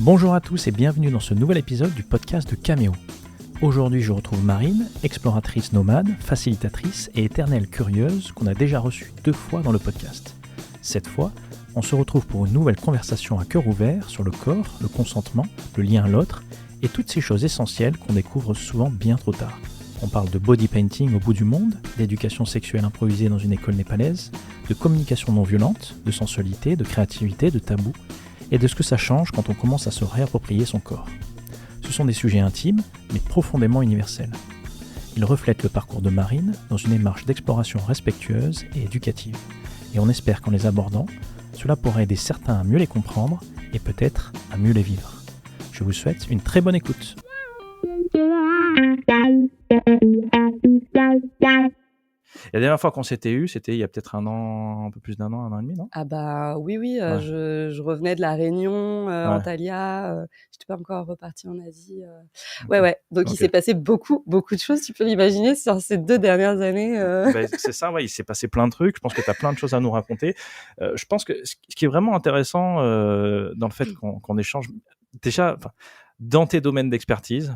Bonjour à tous et bienvenue dans ce nouvel épisode du podcast de Caméo. Aujourd'hui, je retrouve Marine, exploratrice nomade, facilitatrice et éternelle curieuse qu'on a déjà reçue 2 fois dans le podcast. Cette fois, on se retrouve pour une nouvelle conversation à cœur ouvert sur le corps, le consentement, le lien à l'autre et toutes ces choses essentielles qu'on découvre souvent bien trop tard. On parle de body painting au bout du monde, d'éducation sexuelle improvisée dans une école népalaise, de communication non violente, de sensualité, de créativité, de tabou, et de ce que ça change quand on commence à se réapproprier son corps. Ce sont des sujets intimes, mais profondément universels. Ils reflètent le parcours de Marine dans une démarche d'exploration respectueuse et éducative. Et on espère qu'en les abordant, cela pourra aider certains à mieux les comprendre et peut-être à mieux les vivre. Je vous souhaite une très bonne écoute. La dernière fois qu'on s'était eu, c'était il y a peut-être un an, un peu plus d'un an et demi, non ? Ah bah oui, Ouais. je revenais de La Réunion, Ouais. Antalya, j'étais pas encore repartie en Asie. Ok. Ouais. Donc il Ok. s'est passé beaucoup de choses, tu peux l'imaginer, sur ces 2 dernières années. Ben, c'est ça, ouais, il s'est passé plein de trucs. Je pense que tu as plein de choses à nous raconter. Je pense que ce qui est vraiment intéressant dans le fait qu'on échange, déjà, dans tes domaines d'expertise,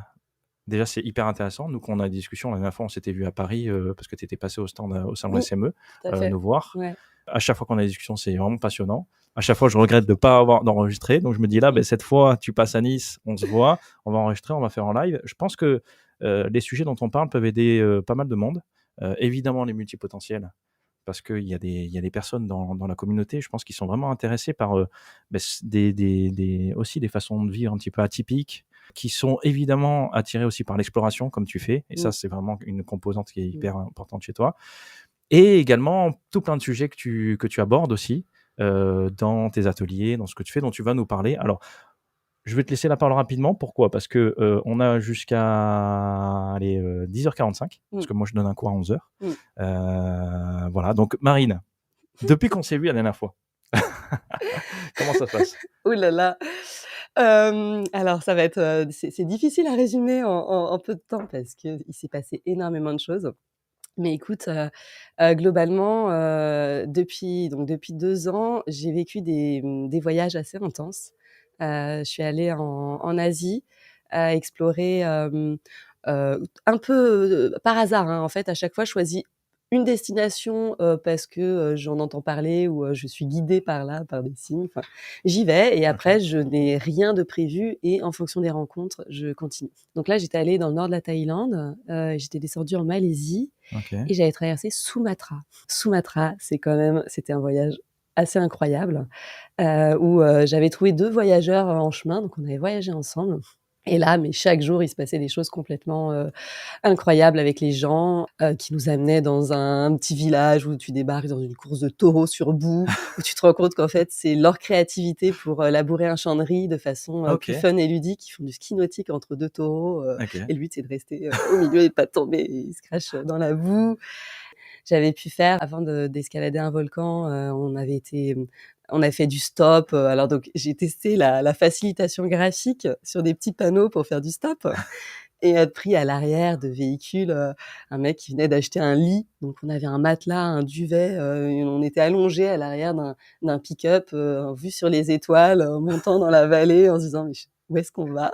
déjà, c'est hyper intéressant. Nous, quand on a des discussions, la dernière fois, on s'était vu à Paris parce que tu étais passé au stand au salon Oui, SME, tout à fait. nous voir. Ouais. À chaque fois qu'on a des discussions, c'est vraiment passionnant. À chaque fois, je regrette de ne pas avoir d'enregistré. Donc, je me dis là, ben, cette fois, tu passes à Nice, on se voit, on va enregistrer, on va faire en live. Je pense que les sujets dont on parle peuvent aider pas mal de monde. Évidemment, les multipotentiels, parce qu'il y a des personnes dans la communauté, je pense, qui sont vraiment intéressées par aussi des façons de vivre un petit peu atypiques, qui sont évidemment attirées aussi par l'exploration, comme tu fais. Et ça, c'est vraiment une composante qui est hyper importante chez toi. Et également, tout plein de sujets que tu abordes aussi dans tes ateliers, dans ce que tu fais, dont tu vas nous parler. Alors, je vais te laisser la parole rapidement. Pourquoi ? Parce que on a jusqu'à 10h45, parce que moi, je donne un cours à 11h. Voilà, donc Marine, depuis qu'on s'est vu la dernière fois, comment ça se passe ? Ouh là là. Alors ça va être, c'est difficile à résumer en peu de temps parce qu'il s'est passé énormément de choses. Mais écoute, globalement, depuis 2 ans, j'ai vécu des voyages assez intenses. Je suis allée en Asie, explorer, un peu, par hasard, hein. En fait, à chaque fois, je choisis une destination, parce que, j'en entends parler ou, je suis guidée par là, par des signes. Enfin, j'y vais et après je n'ai rien de prévu et en fonction des rencontres, je continue. Donc là, j'étais allée dans le nord de la Thaïlande, j'étais descendue en Malaisie et j'avais traversé Sumatra. Sumatra, c'était un voyage assez incroyable, où, j'avais trouvé 2 voyageurs en chemin, donc on avait voyagé ensemble. Et là, mais chaque jour, il se passait des choses complètement, incroyables avec les gens, qui nous amenaient dans un petit village où tu débarques dans une course de taureaux sur bout, où tu te rends compte qu'en fait, c'est leur créativité pour, labourer un champ de riz de façon, plus fun et ludique. Ils font du ski nautique entre 2 taureaux, et le but, c'est de rester, au milieu et de pas tomber. Ils se crachent dans la boue. J'avais pu faire, avant d'escalader un volcan, on avait fait du stop. Alors donc j'ai testé la facilitation graphique sur des petits panneaux pour faire du stop et être pris à l'arrière de véhicules, un mec qui venait d'acheter un lit. Donc on avait un matelas, un duvet, et on était allongés à l'arrière d'un pick-up, en vue sur les étoiles, en montant dans la vallée en se disant: «Mais où est-ce qu'on va ?»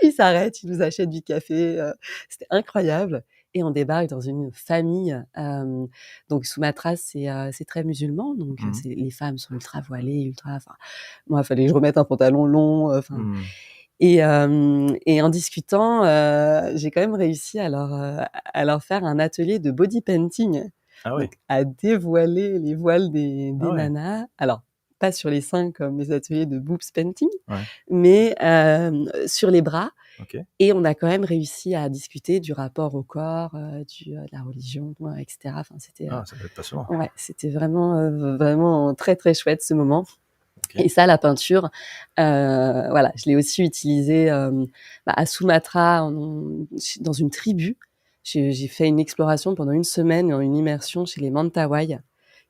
Il s'arrête, il nous achète du café, c'était incroyable et on débarque dans une famille, donc Sumatra, c'est très musulman, donc c'est les femmes sont ultra voilées, moi, il fallait que je remette un pantalon long, et en discutant, j'ai quand même réussi à leur faire un atelier de body painting, Ah ouais. donc à dévoiler les voiles des Ah ouais. nanas. Alors, pas sur les seins comme mes ateliers de boobs painting, Ouais. mais sur les bras. Ok. Et on a quand même réussi à discuter du rapport au corps, de la religion, et cetera. Enfin, c'était, Ah, ça peut être passionnant. ouais, c'était vraiment très, très chouette ce moment. Ok. Et ça, la peinture, voilà, je l'ai aussi utilisée, à Sumatra, dans une tribu. J'ai fait une exploration pendant 1 semaine, une immersion chez les Mentawai,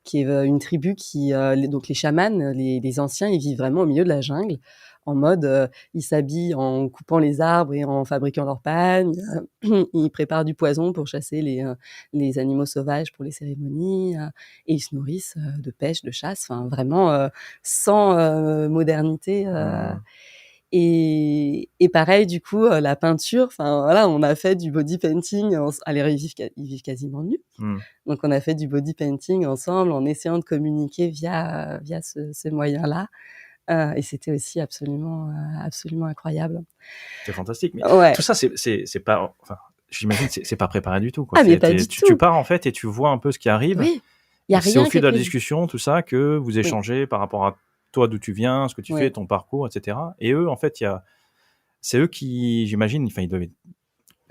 qui est une tribu qui, donc les chamans, les anciens, ils vivent vraiment au milieu de la jungle, en mode, ils s'habillent en coupant les arbres et en fabriquant leur pagne. Ils préparent du poison pour chasser les animaux sauvages pour les cérémonies, et ils se nourrissent, de pêche, de chasse, enfin vraiment, sans, modernité. Et pareil, du coup, la peinture, enfin voilà, on a fait du body painting. Alors ils vivent quasiment nus, donc on a fait du body painting ensemble en essayant de communiquer via ce moyen-là. Et c'était aussi absolument incroyable. C'est fantastique. Mais Ouais. tout ça, c'est pas, enfin, j'imagine, c'est pas préparé du tout, quoi. Ah mais pas du Tu tout. pars en fait et tu vois un peu ce qui arrive. Oui, il y a C'est au rien qui fil est de la prévu. discussion, tout ça, que vous Oui. échangez par rapport à toi, d'où tu viens, ce que tu fais, Ouais. ton parcours, etc. Et eux, en fait, c'est eux qui, j'imagine, enfin, ils doivent être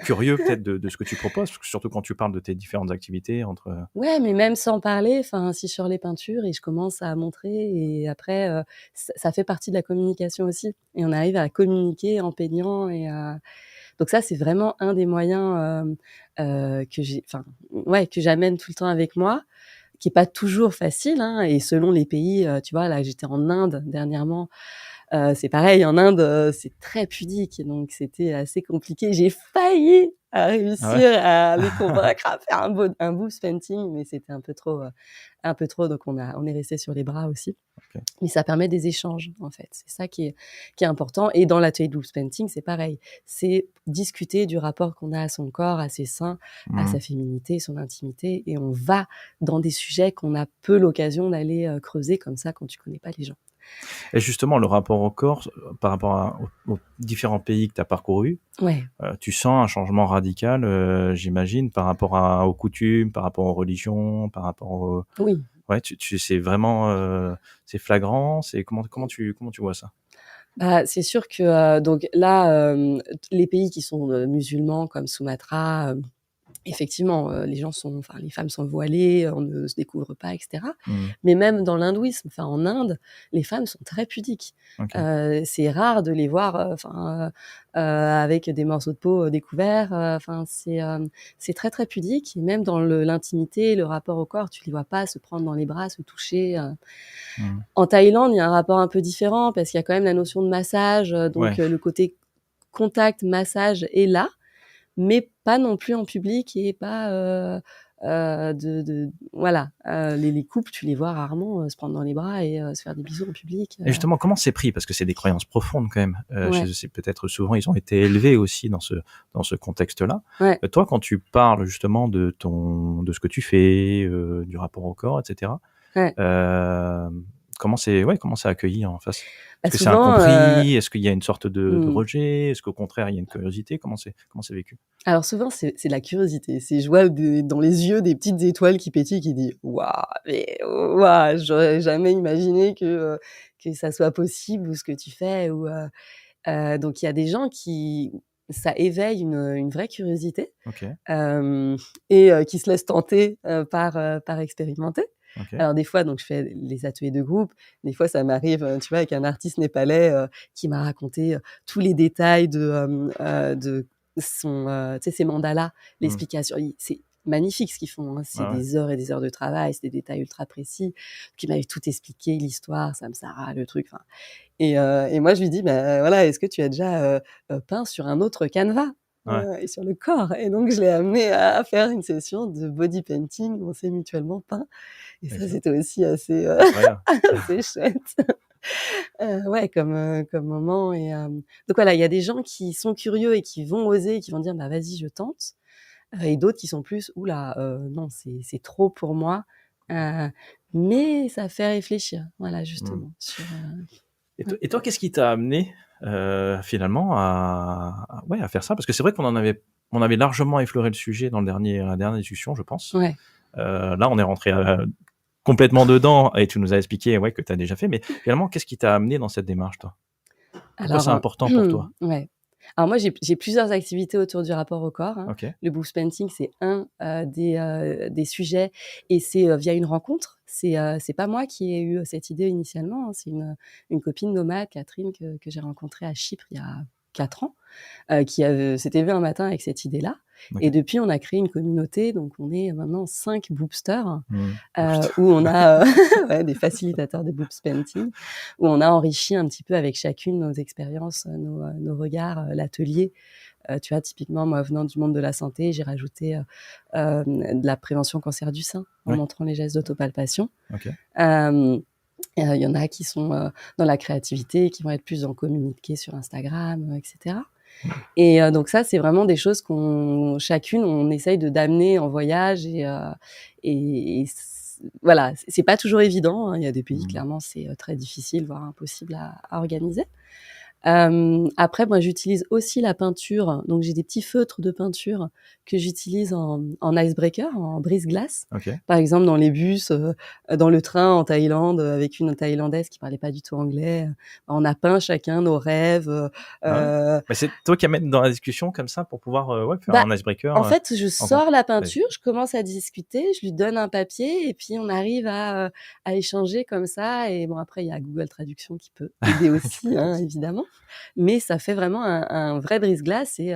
curieux peut-être de ce que tu proposes, surtout quand tu parles de tes différentes activités entre. Ouais, mais même sans parler, enfin, si sur les peintures et je commence à montrer et après, ça fait partie de la communication aussi et on arrive à communiquer en peignant donc ça, c'est vraiment un des moyens, que j'amène tout le temps avec moi, qui est pas toujours facile, hein, et selon les pays, tu vois, là, j'étais en Inde dernièrement. C'est pareil, en Inde, c'est très pudique, donc c'était assez compliqué. J'ai failli à Ah ouais. réussir à les convaincre à faire un booth painting, mais c'était un peu trop, donc on est resté sur les bras aussi. Ok. Mais ça permet des échanges, en fait. C'est ça qui est important. Et dans l'atelier de booth painting, c'est pareil. C'est discuter du rapport qu'on a à son corps, à ses seins, à sa féminité, son intimité, et on va dans des sujets qu'on a peu l'occasion d'aller creuser comme ça quand tu connais pas les gens. Et justement, le rapport au corps, par rapport aux différents pays que tu as parcourus, Ouais. tu sens un changement radical, j'imagine, par rapport aux coutumes, par rapport aux religions, par rapport aux. Oui. Ouais, c'est vraiment, c'est flagrant, c'est comment tu vois ça? Bah, c'est sûr que, donc là, les pays qui sont, musulmans comme Sumatra, effectivement, les femmes sont voilées, on ne se découvre pas et cetera. Mais même dans l'hindouisme, enfin en Inde, les femmes sont très pudiques. OK. C'est rare de les voir, avec des morceaux de peau, découverts, c'est très, très pudique et même dans l'intimité, le rapport au corps, tu les vois pas se prendre dans les bras, se toucher. En Thaïlande, il y a un rapport un peu différent parce qu'il y a quand même la notion de massage, Ouais. le côté contact, massage est là, mais pas non plus en public et pas, voilà, les couples, tu les vois rarement, se prendre dans les bras et se faire des bisous en public. Et justement, comment c'est pris? Parce que c'est des croyances profondes quand même. Ouais, C'est peut-être souvent ils ont été élevés aussi dans ce contexte-là. ouais, Toi, quand tu parles justement de ce que tu fais, du rapport au corps, etc. ouais. euh, comment c'est accueilli en face? Bah, Est-ce que c'est souvent, incompris? Est-ce qu'il y a une sorte de mmh, rejet? Est-ce qu'au contraire il y a une curiosité? Comment c'est vécu? alors souvent c'est de la curiosité. C'est je vois dans les yeux des petites étoiles qui pétillent, qui disent: «Waouh, mais waouh, j'aurais jamais imaginé que ça soit possible ou ce que tu fais» donc il y a des gens qui ça éveille une vraie curiosité, OK, hem qui se laissent tenter, par expérimenter. OK. Alors des fois, donc je fais les ateliers de groupe. Des fois, ça m'arrive, tu vois, avec un artiste népalais, qui m'a raconté, tous les détails de son, tu sais, ses mandalas, Mmh. l'explication. C'est magnifique ce qu'ils font, hein. C'est Ouais, ouais. des heures et des heures de travail, c'est des détails ultra précis. Qui m'avait tout expliqué, l'histoire, Samsara, le truc, enfin et moi je lui dis: «Bah, voilà, est-ce que tu as déjà, peint sur un autre canevas, Ouais, et sur le corps?» Et donc je l'ai amené à faire une session de body painting où on s'est mutuellement peint et ça, excellent. c'était aussi assez, Incroyable. assez chouette. Ouais, comme moment donc voilà, il y a des gens qui sont curieux et qui vont oser et qui vont dire: «Bah, vas-y, je tente», et d'autres qui sont plus: «Ouh là, non, c'est trop pour moi», heu, mais ça fait réfléchir, voilà, Mmh. justement sur, ouais. Et toi, qu'est-ce qui t'a amené, finalement à faire ça? Parce que c'est vrai on avait largement effleuré le sujet dans la dernière discussion, je pense. Ouais. Là, on est rentré, complètement dedans et tu nous as expliqué, ouais, que tu as déjà fait. Mais finalement, qu'est-ce qui t'a amené dans cette démarche, toi? Pourquoi c'est Alors, important pour toi? ouais. Alors moi, j'ai plusieurs activités autour du rapport au corps, hein. OK. Le booth painting, c'est un, des sujets et c'est, via une rencontre. C'est pas moi qui ai eu cette idée initialement, hein. C'est une copine nomade, Catherine, que j'ai rencontrée à Chypre il y a 4 ans, qui s'était levée un matin avec cette idée-là et OK. depuis on a créé une communauté, donc on est maintenant 5 boopsters. Mmh. Oh putain. Où on a, ouais, des facilitateurs de boobs painting, où on a enrichi un petit peu avec chacune nos expériences, nos regards, l'atelier. Tu vois, typiquement, moi, venant du monde de la santé, j'ai rajouté, de la prévention cancer du sein, en Ouais. montrant les gestes d'autopalpation. OK. Hem Il y en a qui sont dans la créativité, qui vont être plus dans communiquer sur Instagram, etc. Et donc ça, c'est vraiment des choses chacune, on essaye d'amener en voyage et voilà, c'est pas toujours évident, hein. Il y a des pays, clairement, c'est très difficile, voire impossible à organiser. Après, moi, j'utilise aussi la peinture. Donc, j'ai des petits feutres de peinture que j'utilise en icebreaker, en brise-glace. Ok. Par exemple, dans les bus, dans le train en Thaïlande, avec une Thaïlandaise qui parlait pas du tout anglais. On a peint chacun nos rêves. Mais c'est toi qui amènes dans la discussion comme ça pour pouvoir faire Bah, un icebreaker. en fait, je sors la Vas-y. peinture, je commence à discuter, je lui donne un papier et puis on arrive à échanger comme ça. Et bon, après, il y a Google Traduction qui peut aider aussi, hein, évidemment. Mais ça fait vraiment un vrai brise-glace et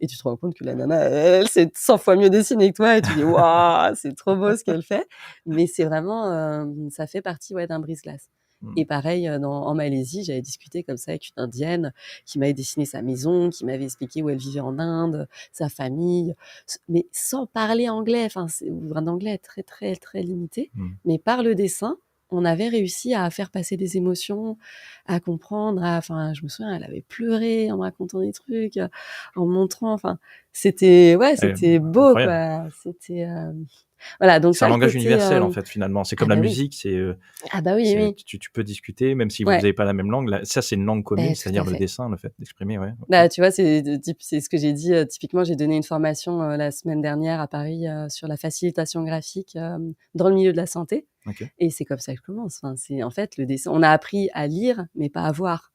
tu te rends compte que la nana, elle sait 100 fois mieux dessiner que toi et tu dis waouh, c'est trop beau ce qu'elle fait. Mais c'est vraiment, ça fait partie d'un brise-glace. Et pareil, en Malaisie, j'avais discuté comme ça avec une Indienne qui m'avait dessiné sa maison, qui m'avait expliqué où elle vivait en Inde, sa famille, mais sans parler anglais, ou un anglais très, très, très limité. Mais par le dessin, on avait réussi à faire passer des émotions, à comprendre. Je me souviens, elle avait pleuré en me racontant des trucs, en me montrant. C'était beau, Incroyable. quoi. Voilà, donc C'est un ça, le langage côté. universel en fait finalement. C'est comme la Bah oui. musique, Ah bah oui, oui. tu peux discuter même si vous Ouais. n'avez pas la même langue. Ça c'est une langue commune, Tout c'est-à-dire à le fait. dessin, le fait d'exprimer. Ouais. Bah, tu vois, c'est ce que j'ai dit. Typiquement, j'ai donné une formation la semaine dernière à Paris sur la facilitation graphique dans le milieu de la santé. Ok. Et c'est comme ça que je commence. C'est en fait le dessin. On a appris à lire, mais pas à voir.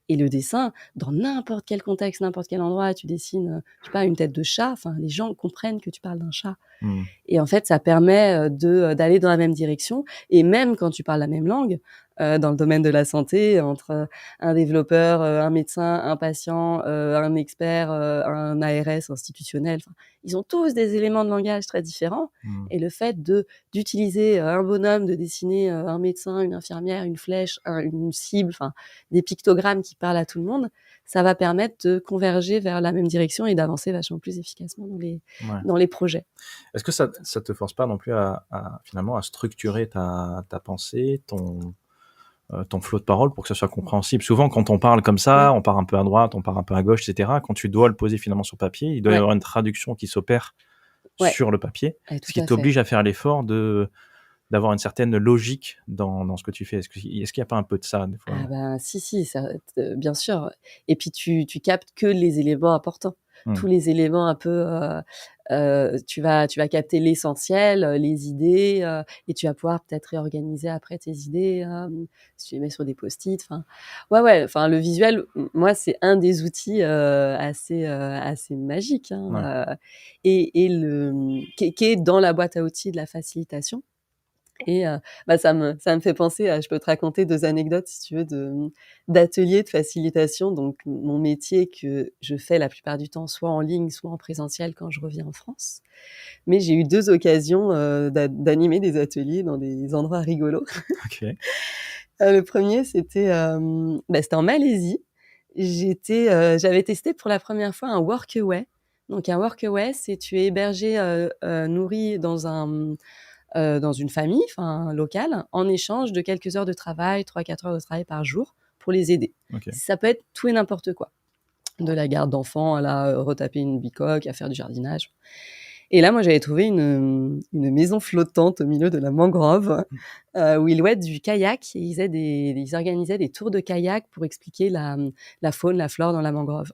Et le dessin, dans n'importe quel contexte, n'importe quel endroit, tu dessines, je sais pas, une tête de chat. Les gens comprennent que tu parles d'un chat. Et en fait, ça permet d'aller dans la même direction. Et même quand tu parles la même langue, dans le domaine de la santé, entre un développeur, un médecin, un patient, un expert, un ARS institutionnel, ils ont tous des éléments de langage très différents. Et le fait d'utiliser un bonhomme, de dessiner un médecin, une infirmière, une flèche, une cible, des pictogrammes qui parlent à tout le monde, ça va permettre de converger vers la même direction et d'avancer vachement plus efficacement dans les projets. Est-ce que ça te force pas non plus finalement à structurer ta pensée, ton flot de parole pour que ça soit compréhensible? Souvent, quand on parle comme ça, on part un peu à droite, on part un peu à gauche, etc. Quand tu dois le poser finalement sur papier, il doit y avoir une traduction qui s'opère sur le papier, ce qui t'oblige à faire l'effort d'avoir une certaine logique dans ce que tu fais. Est-ce qu'il n'y a pas un peu de ça des fois? Ah ben si, ça, bien sûr. Et puis tu captes que les éléments importants. Tous les éléments un peu, tu vas capter l'essentiel, les idées, et tu vas pouvoir peut-être réorganiser après tes idées, si tu les mets sur des post-it. Le visuel, moi, c'est un des outils assez magiques, hein, et qui est dans la boîte à outils de la facilitation. Et ça me fait penser à, je peux te raconter 2 anecdotes si tu veux d'ateliers de facilitation. Donc mon métier que je fais la plupart du temps soit en ligne, soit en présentiel quand je reviens en France. Mais j'ai eu 2 occasions d'animer des ateliers dans des endroits rigolos. Ok. Le premier, c'était en Malaisie. J'avais testé pour la première fois un workaway. Donc un workaway, c'est tu es hébergé, nourri dans une famille, locale, en échange de quelques heures de travail, 3-4 heures de travail par jour, pour les aider. Okay. Ça peut être tout et n'importe quoi. De la garde d'enfants à la retaper une bicoque, à faire du jardinage. Et là, moi, j'avais trouvé une maison flottante au milieu de la mangrove, où ils louaient du kayak et ils organisaient des tours de kayak pour expliquer la faune, la flore dans la mangrove.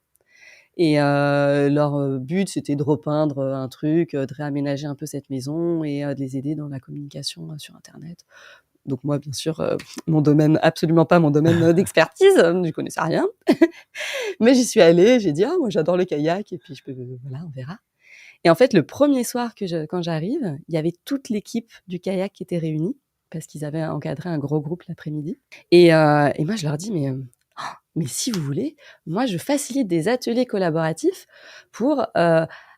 Et leur but, c'était de repeindre un truc, de réaménager un peu cette maison et de les aider dans la communication sur Internet. Donc moi, bien sûr, mon domaine, absolument pas mon domaine d'expertise, je connaissais rien. Mais j'y suis allée, j'ai dit: «Ah, moi j'adore le kayak et puis voilà, on verra». Et en fait, le premier soir quand j'arrive, il y avait toute l'équipe du kayak qui était réunie parce qu'ils avaient encadré un gros groupe l'après-midi. Et moi, je leur dis: mais si vous voulez, moi, je facilite des ateliers collaboratifs pour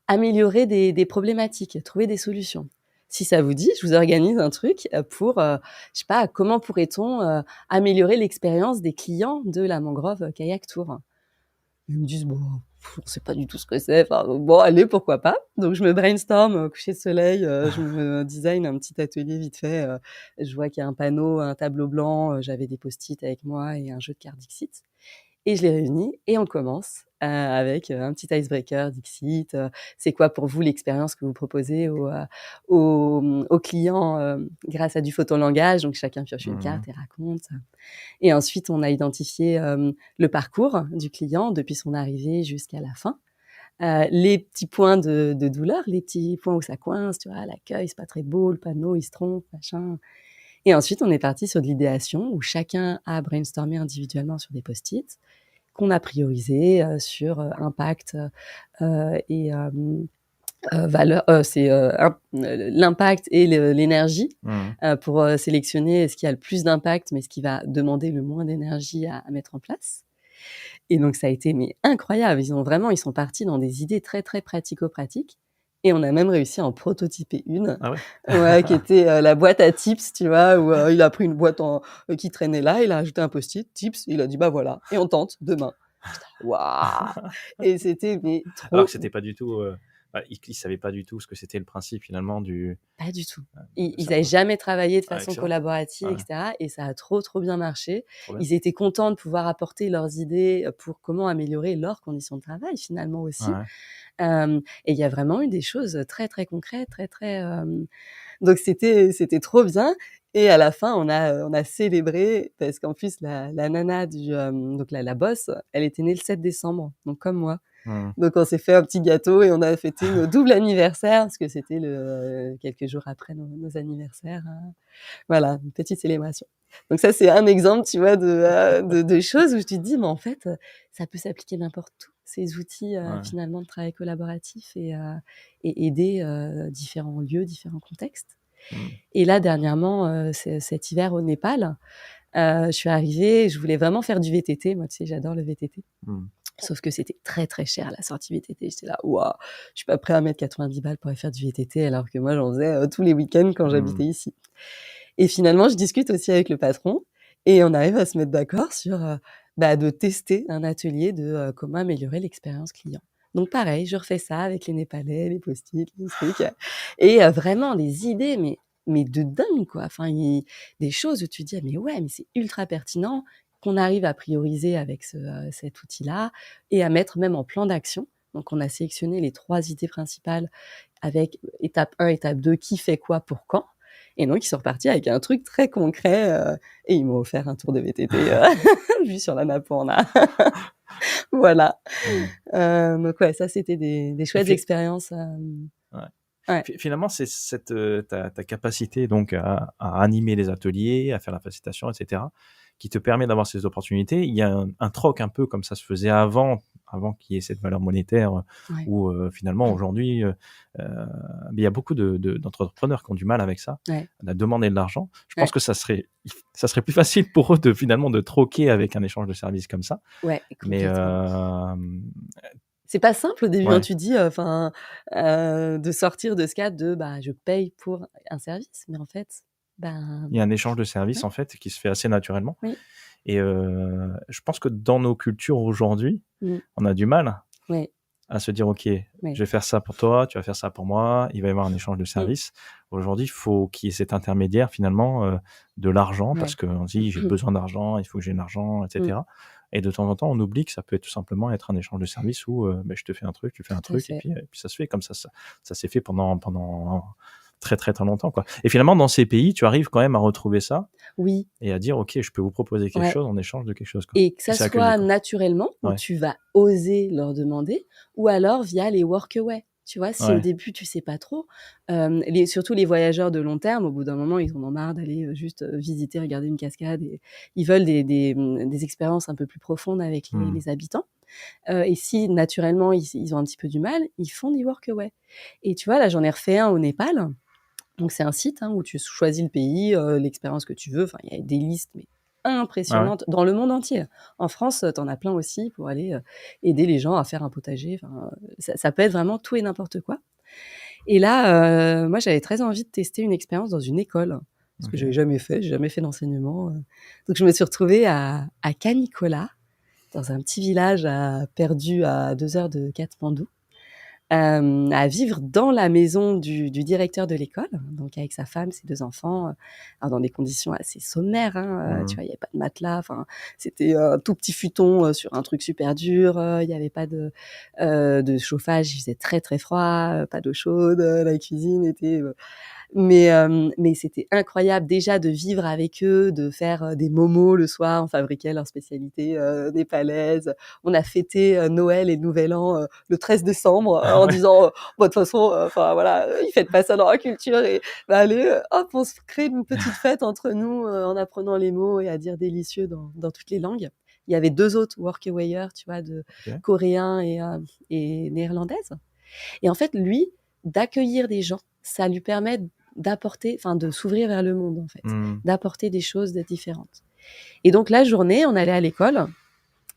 améliorer des problématiques, trouver des solutions. Si ça vous dit, je vous organise un truc pour, je sais pas, comment pourrait-on améliorer l'expérience des clients de la Mangrove Kayak Tour. Ils me disent: «Bon, On sait pas du tout ce que c'est. Enfin, bon, allez, pourquoi pas. Donc, je me brainstorm au coucher de soleil. Je me design un petit atelier vite fait. Je vois qu'il y a un panneau, un tableau blanc. J'avais des post-it avec moi et un jeu de cartes Dixit. Et je les réunis et on commence avec un petit icebreaker Dixit. C'est quoi pour vous l'expérience que vous proposez aux clients grâce à du photolangage? Donc, chacun pioche une carte et raconte. Et ensuite, on a identifié le parcours du client depuis son arrivée jusqu'à la fin. Les petits points de douleur, les petits points où ça coince, tu vois, l'accueil, c'est pas très beau, le panneau, il se trompe, machin. Et ensuite, on est parti sur de l'idéation où chacun a brainstormé individuellement sur des post-it qu'on a priorisé sur impact et valeur. C'est l'impact et l'énergie pour sélectionner ce qui a le plus d'impact, mais ce qui va demander le moins d'énergie à mettre en place. Et donc, ça a été incroyable. Ils sont partis dans des idées très, très pratico-pratiques. Et on a même réussi à en prototyper une, qui était la boîte à tips, tu vois, où il a pris une boîte qui traînait là, il a ajouté un post-it, tips, et il a dit, bah voilà, et on tente demain. Waouh! Et c'était trop... Alors que c'était pas du tout... ils savaient pas du tout ce que c'était le principe, finalement, du... Pas du tout. Ils n'avaient jamais travaillé de façon excellent. collaborative, etc. Et ça a trop bien marché. Trop bien. Ils étaient contents de pouvoir apporter leurs idées pour comment améliorer leurs conditions de travail, finalement, aussi. Et il y a vraiment eu des choses très, très concrètes, très... Donc, c'était trop bien. Et à la fin, on a célébré, parce qu'en plus, la nana, donc la boss, elle était née le 7 décembre, donc comme moi. Donc, on s'est fait un petit gâteau et on a fêté nos double anniversaire, parce que c'était quelques jours après nos anniversaires. Voilà, une petite célébration. Donc ça, c'est un exemple, tu vois, de choses où je te dis, mais en fait, ça peut s'appliquer n'importe où, ces outils, finalement, de travail collaboratif et aider différents lieux, différents contextes. Et là, dernièrement, cet hiver au Népal, je suis arrivée, je voulais vraiment faire du VTT. Moi, tu sais, j'adore le VTT. Sauf que c'était très, très cher, la sortie VTT. J'étais là, waouh, je suis pas prêt à mettre 90 balles pour aller faire du VTT, alors que moi, j'en faisais tous les week-ends quand j'habitais ici. Et finalement, je discute aussi avec le patron et on arrive à se mettre d'accord sur de tester un atelier de comment améliorer l'expérience client. Donc pareil, je refais ça avec les Népalais, les post-it, les trucs. Et vraiment, des idées, mais de dingue, quoi. Enfin, des choses où tu te dis, mais ouais, mais c'est ultra pertinent qu'on arrive à prioriser avec cet outil-là et à mettre même en plan d'action. Donc, on a sélectionné les 3 idées principales avec étape 1, étape 2, qui fait quoi, pour quand. Et donc, ils sont repartis avec un truc très concret et ils m'ont offert un tour de VTT vu sur l'Annapurna. Voilà. Donc, ouais, ça, c'était des chouettes expériences. Ouais. Finalement, c'est ta capacité donc à animer les ateliers, à faire la facilitation, etc., qui te permet d'avoir ces opportunités. Il y a un troc un peu comme ça se faisait avant qu'il y ait cette valeur monétaire, où finalement aujourd'hui, il y a beaucoup d'entrepreneurs qui ont du mal avec ça, à demander de l'argent. Je pense que ça serait plus facile pour eux finalement de troquer avec un échange de services comme ça. Ouais, mais c'est pas simple au début, hein, tu dis, de sortir de ce cadre de je paye pour un service, mais en fait, il y a un échange de services en fait qui se fait assez naturellement. Et je pense que dans nos cultures aujourd'hui, on a du mal à se dire ok, je vais faire ça pour toi, tu vas faire ça pour moi, il va y avoir un échange de services. Aujourd'hui, il faut qu'il y ait cet intermédiaire finalement de l'argent, parce qu'on se dit j'ai besoin d'argent, il faut que j'ai de l'argent, etc. Et de temps en temps, on oublie que ça peut tout simplement être un échange de services où je te fais un truc, tu fais un truc, et puis ça se fait comme ça. Ça s'est fait pendant très, très, très longtemps, quoi. Et finalement, dans ces pays, tu arrives quand même à retrouver ça. Oui. Et à dire, OK, je peux vous proposer quelque chose en échange de quelque chose, quoi. Et que ça soit naturellement, où tu vas oser leur demander, ou alors via les workaway. Tu vois, si au début, tu sais pas trop, surtout les voyageurs de long terme, au bout d'un moment, ils en ont marre d'aller juste visiter, regarder une cascade. Et ils veulent des expériences un peu plus profondes avec les habitants. Et si, naturellement, ils ont un petit peu du mal, ils font des workaway. Et tu vois, là, j'en ai refait un au Népal. Donc, c'est un site où tu choisis le pays, l'expérience que tu veux. Enfin, il y a des listes, mais impressionnantes dans le monde entier. En France, t'en as plein aussi pour aller aider les gens à faire un potager. Enfin, ça peut être vraiment tout et n'importe quoi. Et là, moi, j'avais très envie de tester une expérience dans une école, parce que j'ai jamais fait d'enseignement. Donc, je me suis retrouvée à Canicola, dans un petit village perdu à 2 heures de Katmandou, à vivre dans la maison du directeur de l'école, donc avec sa femme, ses 2 enfants, alors dans des conditions assez sommaires, hein, tu vois? Il y avait pas de matelas, enfin, c'était un tout petit futon, sur un truc super dur, il y avait pas de chauffage, il faisait très, très froid, pas d'eau chaude, la cuisine était, mais c'était incroyable déjà de vivre avec eux, de faire, des momos le soir. On fabriquait leur spécialité, népalaise. On a fêté, Noël et le Nouvel An, le 13 décembre, Ah en ouais. disant, «Bah, de toute façon, enfin voilà, ils fêtent pas ça dans la culture et bah, allez, hop, on se crée une petite fête entre nous, en apprenant les mots et à dire délicieux dans toutes les langues». Il y avait 2 autres workawayers, tu vois, de OK. coréens et néerlandaises. Et en fait, lui, d'accueillir des gens, ça lui permet d'apporter, enfin de s'ouvrir vers le monde en fait, Mmh. d'apporter des choses différentes. Et donc la journée, on allait à l'école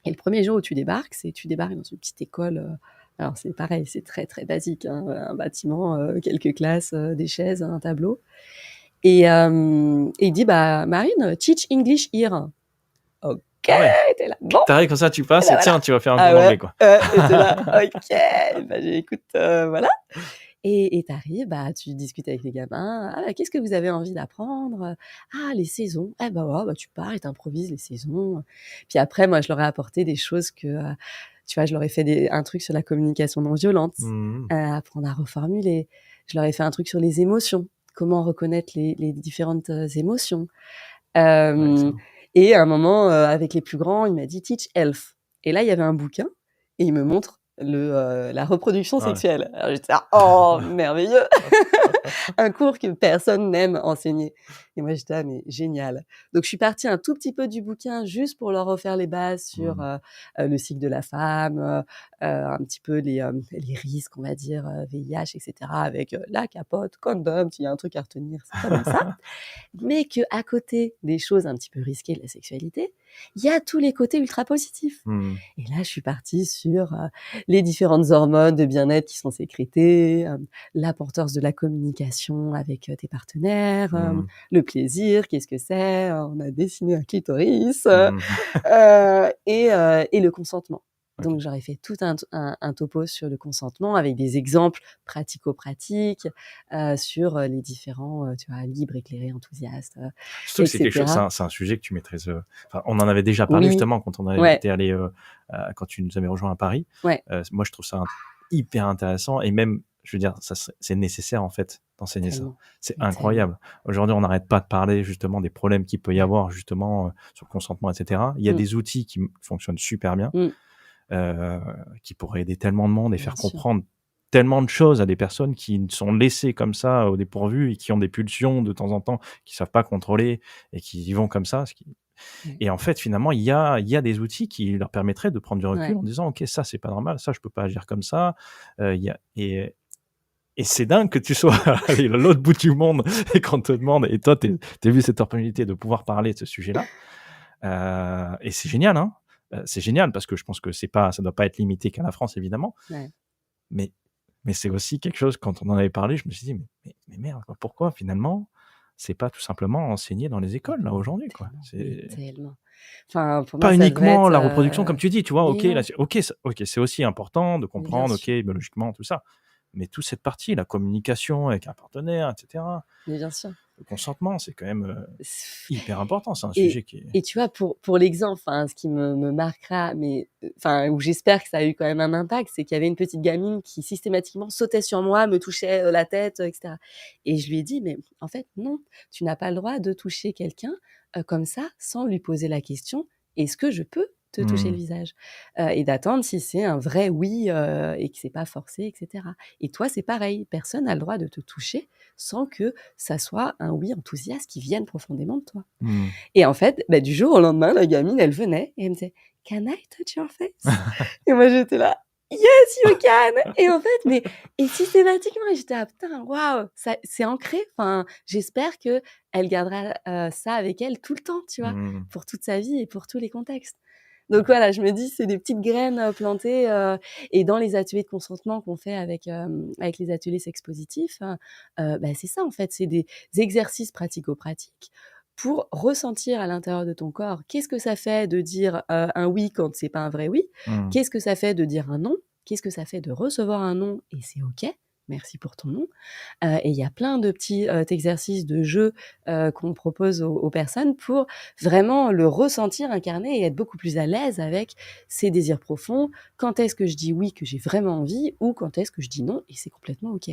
et le premier jour où tu débarques dans une petite école, alors c'est pareil, c'est très, très basique, hein, un bâtiment, quelques classes, des chaises, un tableau et il dit: «Bah, Marine, teach English here». OK, Ah ouais. tu là: «Bon, Tu comme ça, tu et passes bah, et voilà». tiens, tu vas faire un cours Ah ouais, d'anglais, quoi. et tu là: «OK, bah, écoute, voilà». Et tu arrives, bah, tu discutes avec les gamins: «Ah bah, qu'est-ce que vous avez envie d'apprendre?» «Ah, les saisons». «Eh bah, ouais, bah, tu pars et tu improvises les saisons». Puis après, moi, je leur ai apporté des choses que, tu vois, je leur ai fait un truc sur la communication non violente, Mmh mh. apprendre à reformuler. Je leur ai fait un truc sur les émotions, comment reconnaître les différentes, émotions. Ouais, Hem excellent. Et à un moment, avec les plus grands, il m'a dit: «Teach health». Et là, il y avait un bouquin et il me montre la reproduction Ah ouais. sexuelle. Alors j'étais là: «Oh merveilleux!» Un cours que personne n'aime enseigner. Et moi, j'étais là: «Mais génial». Donc je suis partie un tout petit peu du bouquin juste pour leur refaire les bases sur, Mmh. le cycle de la femme, un petit peu les risques, on va dire, VIH et cetera avec, la capote, condom, s'il y a un truc à retenir, c'est quand même ça. Mais qu'à côté des choses un petit peu risquées de la sexualité, il y a tous les côtés ultra positifs. Mmh. Et là, je suis partie sur, les différentes hormones de bien-être qui sont sécrétées, l'importance de la communication avec, tes partenaires, Mmh. le plaisir, qu'est-ce que c'est? On a dessiné un clitoris, Mmh. et le consentement. OK. Donc j'aurais fait tout un topo sur le consentement avec des exemples pratico-pratiques, sur, les différents, tu vois, libres, éclairés, enthousiastes, Surtout que et c'est quelque chose cetera. c'est un sujet que tu maîtrises, enfin, on en avait déjà parlé Oui, justement quand on avait ouais, été allés, quand tu nous avais rejoints à Paris. ouais, Moi, je trouve ça hyper intéressant et même, je veux dire, ça serait c'est nécessaire, en fait, d'enseigner ça. tellement, C'est mais tellement. incroyable. Aujourd'hui, on n'arrête pas de parler justement des problèmes qu'il peut y Ouais. avoir justement, sur le consentement et cetera. Il y a Mmh, des outils qui fonctionnent super bien, mmh, heu, qui pourraient aider tellement de monde et bien faire sûr. comprendre tellement de choses à des personnes qui sont laissées comme ça au dépourvu et qui ont des pulsions de temps en temps, qui savent pas contrôler et qui y vont comme ça, ce qui Mmh, et en fait, finalement, il y a des outils qui leur permettraient de prendre du recul ouais, en disant: «OK, ça, c'est pas normal, ça, je peux pas agir comme ça». Il y a et c'est dingue que tu sois allé à l'autre bout du monde et qu'on te demande et toi, tu vu cette opportunité de pouvoir parler de ce sujet-là. Et c'est génial, hein. C'est génial parce que je pense que c'est pas ça doit pas être limité qu'à la France, évidemment, ouais, mais c'est aussi quelque chose quand on en avait parlé, je me suis dit: «Mais merde, quoi, pourquoi finalement, c'est pas tout simplement enseigné dans les écoles, là, tellement, aujourd'hui, quoi?» tellement, mais C'est tellement. Enfin, pour moi, pas ça devrait uniquement être, la reproduction comme tu dis, tu vois? mais OK, là, non, c'est aussi important de mais bien comprendre, OK, sûr, biologiquement, tout ça. Mais toute cette partie, la communication avec un partenaire et cetera, mais bien sûr. le consentement, c'est quand même, S hyper important. C'est un et sujet qui est et tu vois, pour l'exemple, enfin, ce qui me marquera, mais enfin, où j'espère que ça a eu quand même un impact, c'est qu'il y avait une petite gamine qui systématiquement sautait sur moi, me touchait, la tête, et cetera. Et je lui ai dit: «Mais en fait, non, tu n'as pas le droit de toucher quelqu'un, comme ça, sans lui poser la question: "Est-ce que je peux te toucher le mmh, visage?" Et d'attendre si c'est un vrai oui, et que c'est pas forcé et cetera. Et toi, c'est pareil, personne n'a le droit de te toucher sans que ça soit un oui enthousiaste qui vienne profondément de toi». mmh. Et en fait, bah, du jour au lendemain, la gamine, elle venait et elle me disait: «Can I touch your face?» Et moi, j'étais là: «Yes, you can!» Et en fait, et systématiquement, et j'étais là: «Putain, waouh, ça c'est ancré». Enfin, j'espère qu'elle gardera, ça avec elle tout le temps, tu vois? Mmh. Pour toute sa vie et pour tous les contextes. Donc voilà, je me dis, c'est des petites graines, plantées, et dans les ateliers de consentement qu'on fait avec les ateliers sex positifs, bah, c'est ça, en fait, c'est des exercices pratico-pratiques pour ressentir à l'intérieur de ton corps qu'est-ce que ça fait de dire un oui quand c'est pas un vrai oui, Mmh. qu'est-ce que ça fait de dire un non, qu'est-ce que ça fait de recevoir un non et c'est OK, merci pour ton non. Et il y a plein de petits exercices de jeu qu'on propose aux personnes pour vraiment le ressentir, incarner et être beaucoup plus à l'aise avec ses désirs profonds. Quand est-ce que je dis oui, que j'ai vraiment envie, ou quand est-ce que je dis non et c'est complètement OK.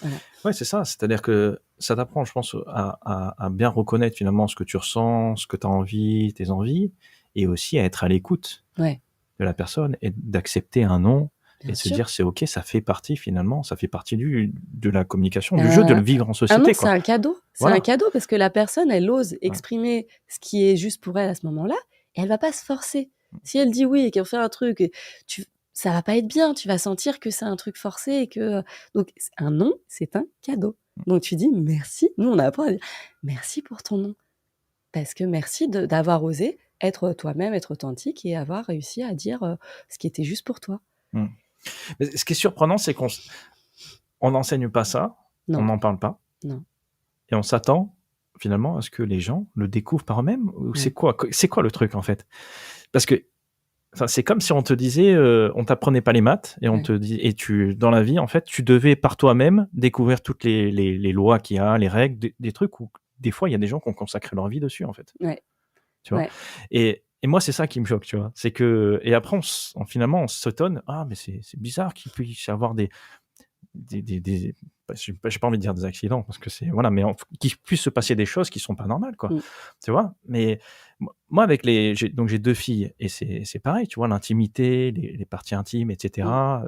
Voilà. Ouais, c'est ça. C'est-à-dire que ça t'apprend, je pense, à bien reconnaître finalement ce que tu ressens, ce que tu as envie, tes envies, et aussi à être à l'écoute Ouais, de la personne et d'accepter un non et bien de se sûr. dire c'est OK, ça fait partie finalement, ça fait partie de la communication, du jeu, de le vivre en Ah non, société, c'est quoi. un cadeau. C'est un Voilà. cadeau parce que la personne, elle ose Ouais. exprimer ce qui est juste pour elle à ce moment-là et elle va pas se forcer. Si elle dit oui et qu'elle fait un truc et ça va pas être bien, tu vas sentir que c'est un truc forcé et que donc un non, c'est un cadeau. Donc tu dis merci. Nous, on apprend à dire merci pour ton non parce que merci d'avoir osé être toi-même, être authentique et avoir réussi à dire ce qui était juste pour toi. Mmh. Mais ce qui est surprenant, c'est on n'enseigne pas ça, on Non, n'en parle pas, non. et on s'attend finalement à ce que les gens le découvrent par eux-mêmes. Ou Ouais. c'est quoi le truc en fait? Parce que enfin, c'est comme si on te disait, on t'apprenait pas les maths et on Ouais. te dit et dans la vie en fait, tu devais par toi-même découvrir toutes les lois qu'il y a, les règles, des trucs où des fois il y a des gens qui ont consacré leur vie dessus en fait. Ouais. Tu vois? Ouais. Et moi c'est ça qui me choque, tu vois? C'est que et après finalement on s'étonne: «Ah mais c'est bizarre qu'il puisse y avoir des bah, j'ai pas envie de dire des accidents parce que c'est voilà, mais qu'il puisse se passer des choses qui sont pas normales, quoi. Mmh. Tu vois? Mais moi avec j'ai 2 filles et c'est pareil, tu vois? L'intimité, les parties intimes et Mmh. cetera,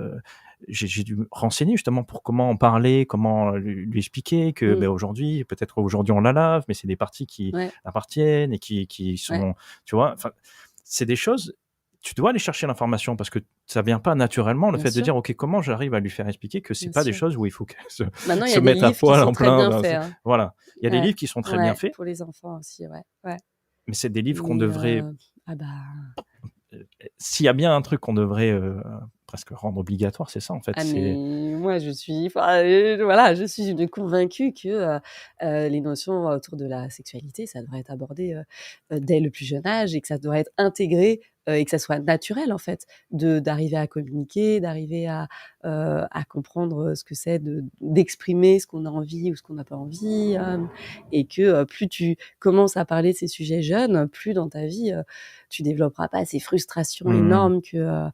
j'ai dû me renseigner justement pour comment en parler, comment lui expliquer que, Mmh. beh, aujourd'hui peut-être aujourd'hui on la lave, mais c'est des parties qui Ouais. appartiennent et qui Ouais. sont tu vois? Enfin, c'est des choses tu dois aller chercher l'information parce que ça vient pas naturellement, le Bien fait de sûr, dire: «OK, comment j'arrive à lui faire expliquer que c'est bien pas des sûr. choses où il faut qu'elle Maintenant, il y se a des mette à livres qui poil sont en très plein bien dans faits, hein. voilà. Il y a des Ouais, livres qui sont très bien ouais, faits, pour les enfants aussi, ouais, ouais. mais c'est des livres qu'on Mais devrait ah bah, s'il y a bien un truc qu'on devrait, presque rendre obligatoire, c'est ça en fait, ah c'est mais moi je suis enfin, voilà, je suis une convaincue que, les notions autour de la sexualité, ça devrait être abordé, dès le plus jeune âge et que ça devrait être intégré, et que ça soit naturel en fait, d'arriver à communiquer, d'arriver à comprendre, ce que c'est d'exprimer ce qu'on a envie ou ce qu'on n'a pas envie, et que, plus tu commences à parler de ces sujets jeunes, plus dans ta vie, tu développeras pas ces frustrations mmh, énormes que,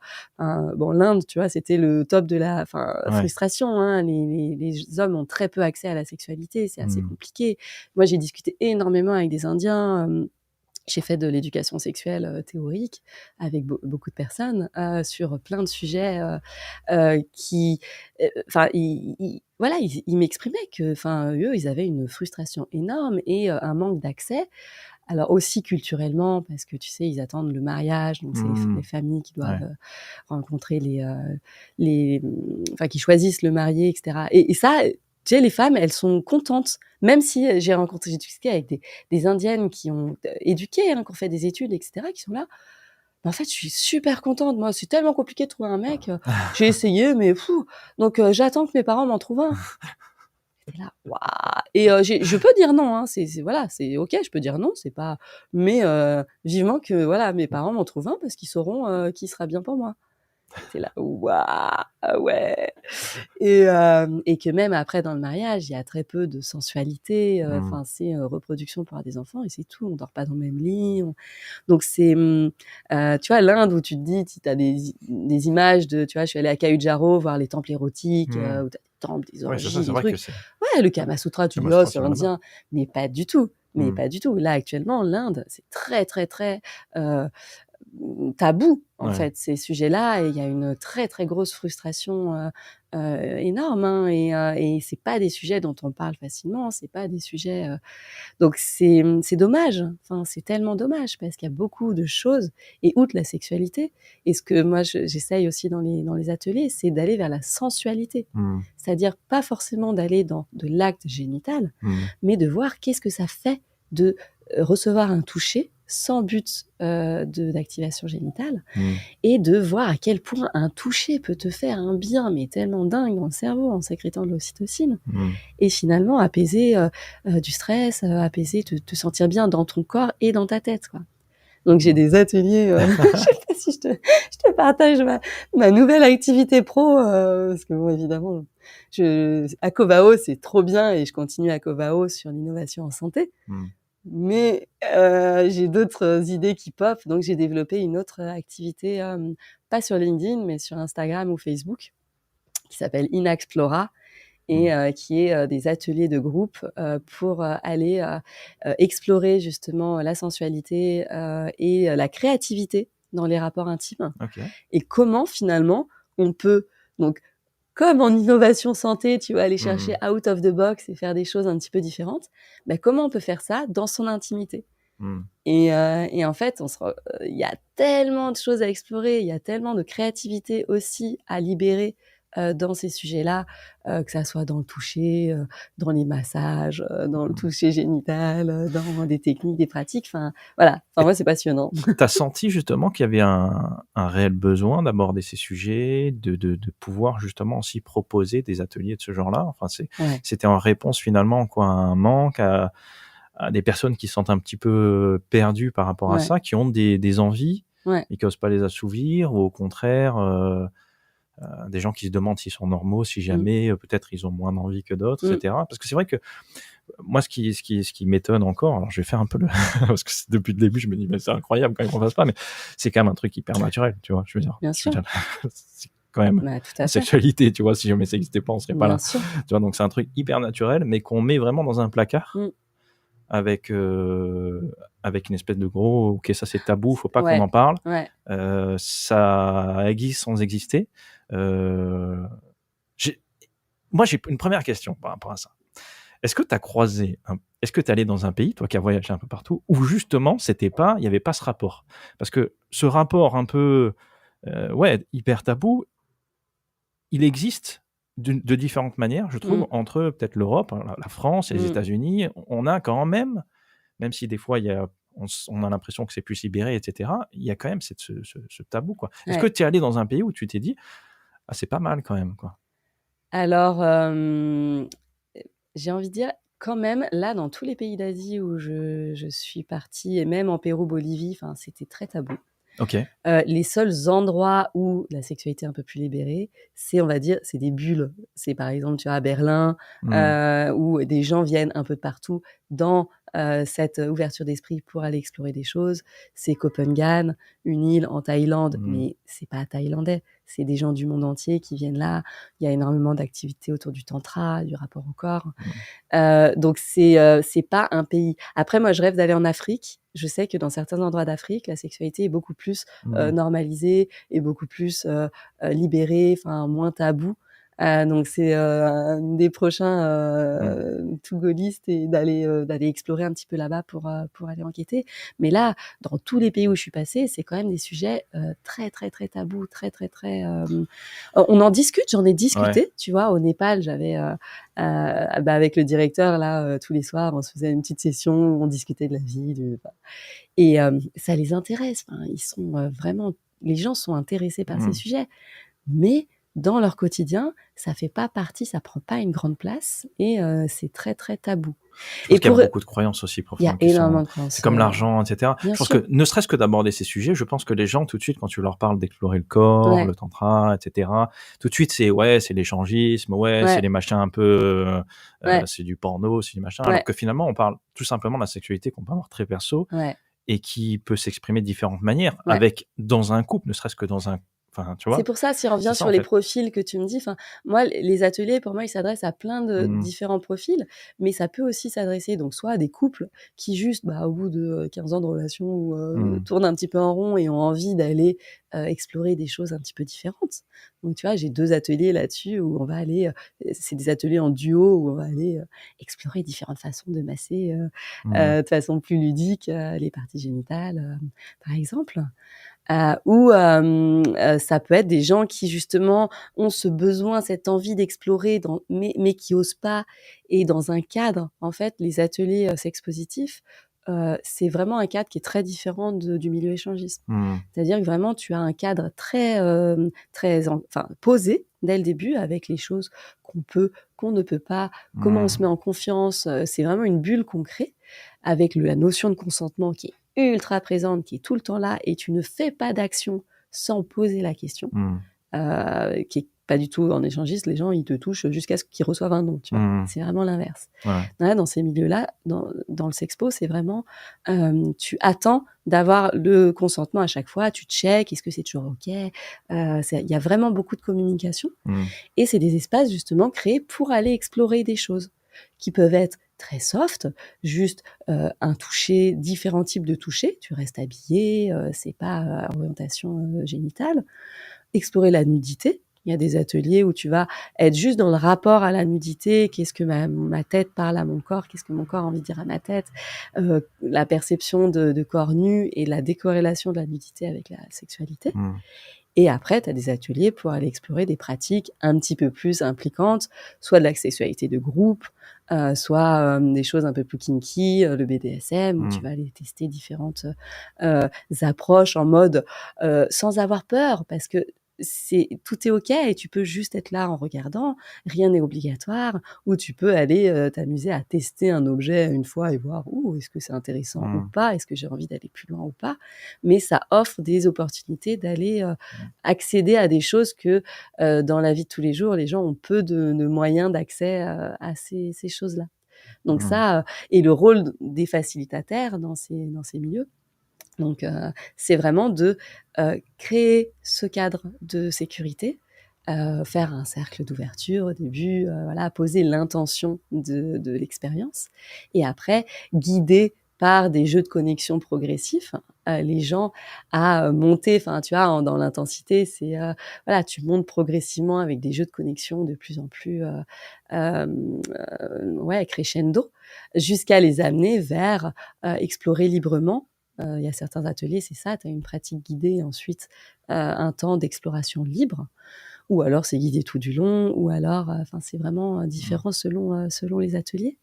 bon, l'Inde, tu vois, c'était le top de la ouais, frustration, hein. Les hommes ont très peu accès à la sexualité, c'est assez mmh, compliqué. Moi, j'ai discuté énormément avec des Indiens, j'ai fait de l'éducation sexuelle, théorique avec beaucoup de personnes, sur plein de sujets, qui, enfin, voilà, ils m'exprimaient que, enfin, eux, ils avaient une frustration énorme et un manque d'accès. Alors aussi culturellement, parce que tu sais, ils attendent le mariage, donc c'est les mmh, familles qui doivent, ouais, rencontrer enfin qui choisissent le marié, et cetera. Et ça, tu sais, les femmes, elles sont contentes, même si j'ai discuté avec des Indiennes qui ont éduqué, hein, qui ont fait des études, et cetera, qui sont là: «Mais en fait, je suis super contente, moi, c'est tellement compliqué de trouver un mec, j'ai essayé, mais fou, donc j'attends que mes parents m'en trouvent un». Tu là: «Waouh!» Et je peux dire non, hein, c'est voilà, c'est OK, je peux dire non, c'est pas mais vivement que voilà, mes parents m'en trouvent un parce qu'ils sauront, qui sera bien pour moi. Tu là: «Waouh! Ah ouais!» Et que même après dans le mariage, il y a très peu de sensualité, mmh, enfin c'est, reproduction pour avoir des enfants et c'est tout. On dort pas dans le même lit, donc c'est, tu vois l'Inde où tu te dis tu as des images de tu vois, je suis allée à Kayujaro voir les temples érotiques, mmh, où tu as des temples, des ouais, orgies, c'est des vrai que trucs. c'est Ouais, le Kama Sutra, tu dis: «Oh, Kamasutra, c'est ça vient là-bas. indien», mais pas du tout, mais Mmh, pas du tout. Là, actuellement, l'Inde, c'est très, très, très, heu, tabou, en ouais, fait, ces sujets-là et il y a une très, très grosse frustration, énorme, hein et c'est pas des sujets dont on parle facilement, c'est pas des sujets, donc c'est dommage, enfin, c'est tellement dommage parce qu'il y a beaucoup de choses et outre la sexualité et ce que moi j'essaye aussi dans les ateliers, c'est d'aller vers la sensualité. mmh, C'est-à-dire pas forcément d'aller dans de l'acte génital, mmh, mais de voir qu'est-ce que ça fait de, recevoir un toucher sans but d'activation génitale, Mmh. et de voir à quel point un toucher peut te faire un bien, mais tellement dingue dans le cerveau en sécrétant de l'ocytocine, Mmh. et finalement apaiser du stress, apaiser, te sentir bien dans ton corps et dans ta tête, quoi. Donc j'ai Mmh. des ateliers, je sais pas si je te partage ma nouvelle activité pro, parce que bon, évidemment, Acovao, c'est trop bien et je continue Acovao sur l'innovation en santé. Mmh. Mais j'ai d'autres idées qui pop, donc j'ai développé une autre activité, pas sur LinkedIn, mais sur Instagram ou Facebook, qui s'appelle Inaxplora, Mmh. et qui est des ateliers de groupe pour aller explorer justement la sensualité et la créativité dans les rapports intimes, OK. et comment finalement on peut, donc comme en innovation santé, tu vas aller chercher Mmh. out of the box et faire des choses un petit peu différentes, bah, comment on peut faire ça dans son intimité? Mmh. Et en fait, il y a tellement de choses à explorer, il y a tellement de créativité aussi à libérer dans ces sujets-là, que ça soit dans le toucher, dans les massages, dans le Mmh. toucher génital, dans des techniques, des pratiques, enfin voilà. Enfin Et moi, c'est passionnant. tu as senti justement qu'il y avait un réel besoin d'aborder ces sujets, de pouvoir justement aussi proposer des ateliers de ce genre-là? Enfin, Ouais, c'était en réponse finalement quoi, à un manque, à des personnes qui se sentent un petit peu perdues par rapport à ouais, ça, qui ont des envies, ouais. mais qui osent pas les assouvir, ou au contraire, des gens qui se demandent s'ils sont normaux, si Mmh. jamais, peut-être ils ont moins d'envie que d'autres, et Mmh. cetera. Parce que c'est vrai que moi, ce qui m'étonne encore, alors je vais faire un peu le parce que depuis le début, je me dis: «Mais c'est incroyable quand même qu'on fasse pas», mais c'est quand même un truc hyper naturel, tu vois? Bien Je veux sûr. dire, c'est quand même Bah, tout la à fait. sexualité, tu vois? Si jamais ça existait pas, on serait pas Bien là, sûr. tu vois? Donc c'est un truc hyper naturel, mais qu'on met vraiment dans un placard Mmh. avec, avec une espèce de gros: «OK, ça c'est tabou, faut pas qu'on Ouais, en parle». ouais. Ça existe sans exister. Heu, j'ai moi, j'ai une première question par rapport à ça. Est-ce que tu es allé dans un pays, toi qui as voyagé un peu partout, où justement il y avait pas ce rapport? Parce que ce rapport un peu, ouais, hyper tabou, il existe de différentes manières, je Mmh. trouve, entre peut-être l'Europe, hein, la France et les Mmh. États-Unis. On a quand même si des fois on a l'impression que c'est plus libéré, et cetera, il y a quand même ce tabou, quoi. Est-ce que Ouais. tu es allé dans un pays où tu t'es dit: «Ah, c'est pas mal quand même, quoi»? Alors, j'ai envie de dire, quand même, là, dans tous les pays d'Asie où je suis partie, et même en Pérou, Bolivie, enfin, c'était très tabou. OK. Les seuls endroits où la sexualité est un peu plus libérée, c'est, on va dire, c'est des bulles. C'est par exemple, tu vois, à Berlin, Mmh. où des gens viennent un peu de partout dans, cette ouverture d'esprit pour aller explorer des choses. C'est Copenhague, une île en Thaïlande, Mmh. mais c'est pas thaïlandais, c'est des gens du monde entier qui viennent là. Il y a énormément d'activités autour du tantra, du rapport au corps. Mmh. Donc c'est pas un pays. Après moi, je rêve d'aller en Afrique. Je sais que dans certains endroits d'Afrique, la sexualité est beaucoup plus, Mmh. normalisée et beaucoup plus, libérée, enfin moins tabou. Donc c'est, un des prochains, Mmh. to go list, et d'aller explorer un petit peu là-bas pour aller enquêter. Mais là, dans tous les pays où je suis passée, c'est quand même des sujets, très, très, très tabous, très, très, très, on en discute, j'en ai Ouais. discuté, tu vois? Au Népal, j'avais, bah, avec le directeur là, tous les soirs, on se faisait une petite session où on discutait de la vie, et ça les intéresse. Enfin, ils sont, vraiment, les gens sont intéressés par ces Mmh. sujets, mais dans leur quotidien, ça fait pas partie, ça prend pas une grande place, et c'est très, très tabou. Je Et pense qu'il y a pour beaucoup de croyances aussi Il y a profondes qui sont énormément de c'est croyances, comme l'argent, et cetera. bien Je pense que sûr. ne serait-ce que d'aborder ces sujets, je pense que les gens tout de suite quand tu leur parles d'explorer le corps, Ouais, le tantra, et cetera, tout de suite c'est ouais, c'est l'échangisme, ouais, c'est ouais, les machins un peu, ouais, c'est du porno, c'est du machin, alors ouais, que finalement on parle tout simplement de la sexualité qu'on peut avoir très perso ouais, et qui peut s'exprimer de différentes manières ouais. avec dans un couple, ne serait-ce que dans un enfin, tu C'est vois? pour ça, si on C'est revient ça sur en les fait. profils que tu me dis, enfin, moi, les ateliers, pour moi, ils s'adressent à plein de Mmh. différents profils, mais ça peut aussi s'adresser donc soit à des couples qui juste, bah, au bout de 15 ans de relation, ou Mmh. tournent un petit peu en rond et ont envie d'aller, explorer des choses un petit peu différentes. Donc tu vois, j'ai 2 ateliers là-dessus où on va aller, c'est des ateliers en duo où on va aller, explorer différentes façons de masser, Mmh. de façon plus ludique, les parties génitales, par exemple. Ou ça peut être des gens qui justement ont ce besoin, cette envie d'explorer mais qui osent pas, et dans un cadre, en fait, les ateliers, sex positifs, c'est vraiment un cadre qui est très différent du milieu échangiste. C'est-à-dire que vraiment, tu as un cadre très, posé dès le début avec les choses qu'on peut, qu'on ne peut pas, comment on se met en confiance. C'est vraiment une bulle qu'on crée avec la notion de consentement qui est ultra présente, qui est tout le temps là, et tu ne fais pas d'action sans poser la question, qui est pas du tout en échangiste. Les gens, ils te touchent jusqu'à ce qu'ils reçoivent un non, tu vois. C'est vraiment l'inverse. Là, dans ces milieux-là, dans le sexpo, c'est vraiment, tu attends d'avoir le consentement à chaque fois, tu checkes, est-ce que c'est toujours OK? Il y a vraiment beaucoup de communication. Et c'est des espaces justement créés pour aller explorer des choses qui peuvent être très soft, juste un toucher, différents types de toucher. Tu restes habillé, c'est pas orientation génitale. Explorer la nudité. Il y a des ateliers où tu vas être juste dans le rapport à la nudité. Qu'est-ce que ma tête parle à mon corps? Qu'est-ce que mon corps a envie de dire à ma tête? La perception de corps nu et la décorrélation de la nudité avec la sexualité. Et après, tu as des ateliers pour aller explorer des pratiques un petit peu plus impliquantes, soit de la sexualité de groupe, soit des choses un peu plus kinky, le BDSM, où tu vas aller tester différentes approches en mode sans avoir peur, parce que tout est OK et tu peux juste être là en regardant, rien n'est obligatoire, ou tu peux aller t'amuser à tester un objet une fois et voir est-ce que c'est intéressant ou pas, est-ce que j'ai envie d'aller plus loin ou pas, mais ça offre des opportunités d'aller accéder à des choses que dans la vie de tous les jours, les gens ont peu de moyens d'accès à ces choses-là. Donc ça, et le rôle des facilitateurs dans ces milieux, donc c'est vraiment de créer ce cadre de sécurité, faire un cercle d'ouverture au début, voilà, poser l'intention de l'expérience, et après guider par des jeux de connexion progressifs les gens à monter. Enfin, tu vois, dans l'intensité, c'est voilà, tu montes progressivement avec des jeux de connexion de plus en plus crescendo, jusqu'à les amener vers explorer librement. Il y a certains ateliers, c'est ça, tu as une pratique guidée et ensuite un temps d'exploration libre, ou alors c'est guidé tout du long, ou alors c'est vraiment différent selon les ateliers.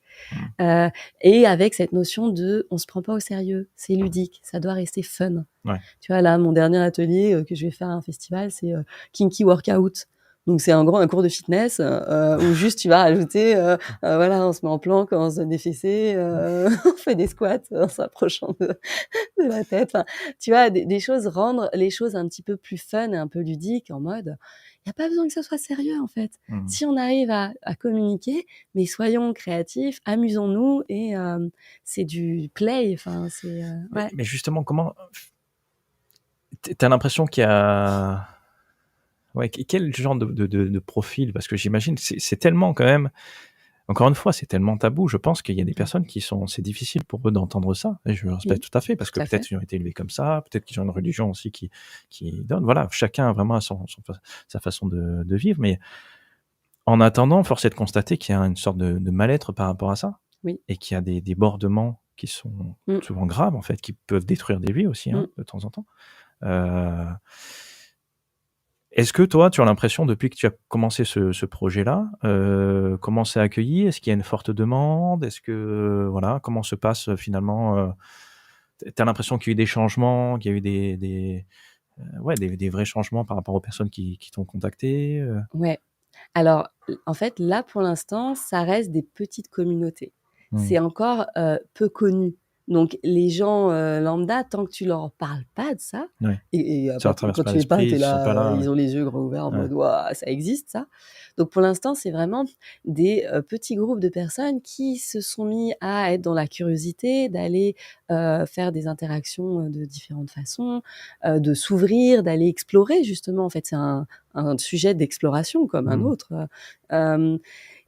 Et avec cette notion de on se prend pas au sérieux, c'est ludique, ça doit rester fun. Tu vois, là, mon dernier atelier que je vais faire à un festival, c'est Kinky Workout. Donc c'est en gros un cours de fitness où juste tu vas ajouter voilà, on se met en planque, on se donne des fessées, on fait des squats en s'approchant de la tête. Enfin, tu vois, des choses, rendre les choses un petit peu plus fun et un peu ludiques, en mode il y a pas besoin que ça soit sérieux en fait. Si on arrive à communiquer, mais soyons créatifs, amusons-nous, et c'est du play. Enfin, c'est ouais. Mais justement, comment t'as l'impression qu'il y a quel genre de profil? Parce que j'imagine c'est tellement quand même, encore une fois, c'est tellement tabou. Je pense qu'il y a des personnes c'est difficile pour eux d'entendre ça, et je le respecte tout à fait, parce que peut-être ils ont été élevés comme ça, peut-être qu'ils ont une religion aussi qui donne. Voilà, chacun a vraiment sa façon de vivre, mais en attendant, force est de constater qu'il y a une sorte de mal-être par rapport à ça. Et qu'il y a des débordements qui sont souvent graves, en fait, qui peuvent détruire des vies aussi, de temps en temps. Est-ce que toi, tu as l'impression, depuis que tu as commencé ce projet-là, comment c'est accueilli? Est-ce qu'il y a une forte demande? Est-ce que, voilà, comment se passe finalement tu as l'impression qu'il y a eu des changements, qu'il y a eu des vrais changements par rapport aux personnes qui t'ont contacté? Ouais. Alors, en fait, là, pour l'instant, ça reste des petites communautés. C'est encore peu connu. Donc, les gens lambda, tant que tu leur parles pas de ça, et Ça quand traverse pas tu les parles, l'esprit, t'es ils sont pas là, là, ils ont les yeux grands ouverts en mode ouah, ça existe ça. Donc, pour l'instant, c'est vraiment des petits groupes de personnes qui se sont mis à être dans la curiosité, d'aller faire des interactions de différentes façons, de s'ouvrir, d'aller explorer justement. En fait, c'est un sujet d'exploration comme un autre.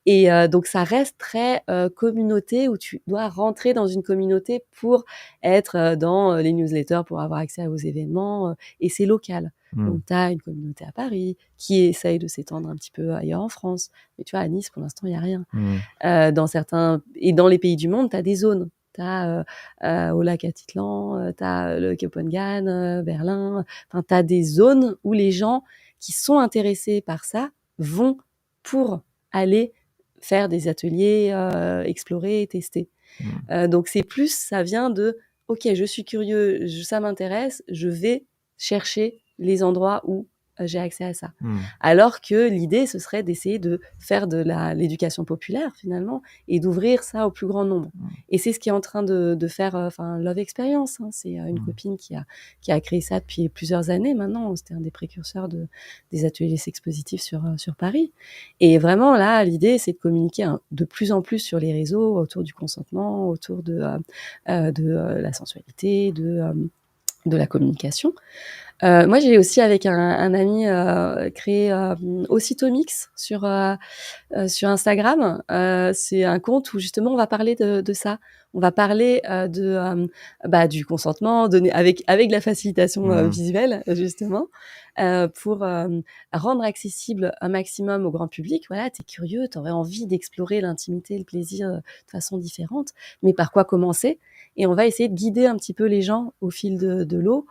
Et donc ça reste très communauté, où tu dois rentrer dans une communauté pour être dans les newsletters, pour avoir accès aux événements, et c'est local. Donc tu as une communauté à Paris qui essaye de s'étendre un petit peu ailleurs en France. Mais tu vois, à Nice, pour l'instant, il y a rien. Dans les pays du monde, tu as des zones. Tu as au lac Atitlan, tu as le Copenhague, Berlin. Enfin, tu as des zones où les gens qui sont intéressés par ça vont pour aller faire des ateliers, explorer, tester. Donc c'est plus, ça vient de « Ok, je suis curieux, ça m'intéresse, je vais chercher les endroits où j'ai accès à ça. » Alors que l'idée, ce serait d'essayer de faire de l'éducation populaire, finalement, et d'ouvrir ça au plus grand nombre. Et c'est ce qui est en train de faire Love Experience. Hein. C'est une copine qui a créé ça depuis plusieurs années maintenant. C'était un des précurseurs des ateliers sexpositifs sur Paris. Et vraiment, là, l'idée, c'est de communiquer de plus en plus sur les réseaux autour du consentement, autour de la sensualité, de la communication. Moi, j'ai aussi, avec un ami, créé Ocytomix sur Instagram. C'est un compte où, justement, on va parler de ça. On va parler du consentement avec la facilitation visuelle, justement, pour rendre accessible un maximum au grand public. Voilà, t'es curieux, t'aurais envie d'explorer l'intimité, le plaisir de façon différente, mais par quoi commencer ? Et on va essayer de guider un petit peu les gens au fil de l'eau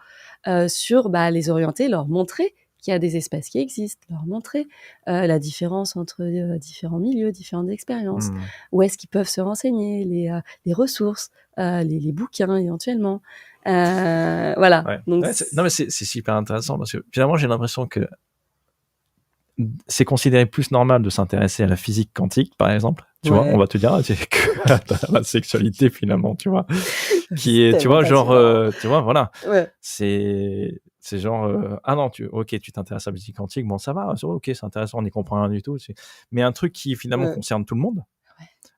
sur les orienter, leur montrer qu'il y a des espaces qui existent, leur montrer la différence entre différents milieux, différentes expériences, où est-ce qu'ils peuvent se renseigner, les ressources, les bouquins éventuellement. Voilà. Ouais. Donc, non, mais c'est super intéressant parce que finalement, j'ai l'impression que c'est considéré plus normal de s'intéresser à la physique quantique, par exemple. Tu vois, on va te dire, c'est que la sexualité, finalement, tu vois, qui est, tu vois, genre, tu vois, voilà. Ouais. C'est genre, ah non, ok, tu t'intéresses à la physique quantique, bon, ça va, ok, c'est intéressant, on n'y comprend rien du tout. Mais un truc qui, finalement, concerne tout le monde.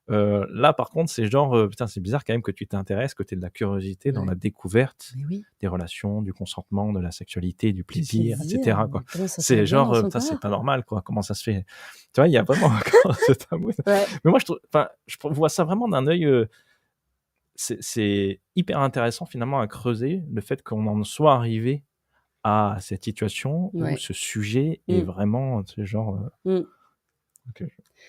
Là, par contre, c'est genre, putain, c'est bizarre quand même que tu t'intéresses, que tu aies de la curiosité dans la découverte des relations, du consentement, de la sexualité, du plaisir, etc. Quoi. C'est genre, putain, c'est pas normal, quoi. Comment ça se fait ? Tu vois, il y a vraiment ce tabou. Mais moi, je vois ça vraiment d'un œil. C'est hyper intéressant, finalement, à creuser le fait qu'on en soit arrivé à cette situation où ce sujet est vraiment, c'est genre.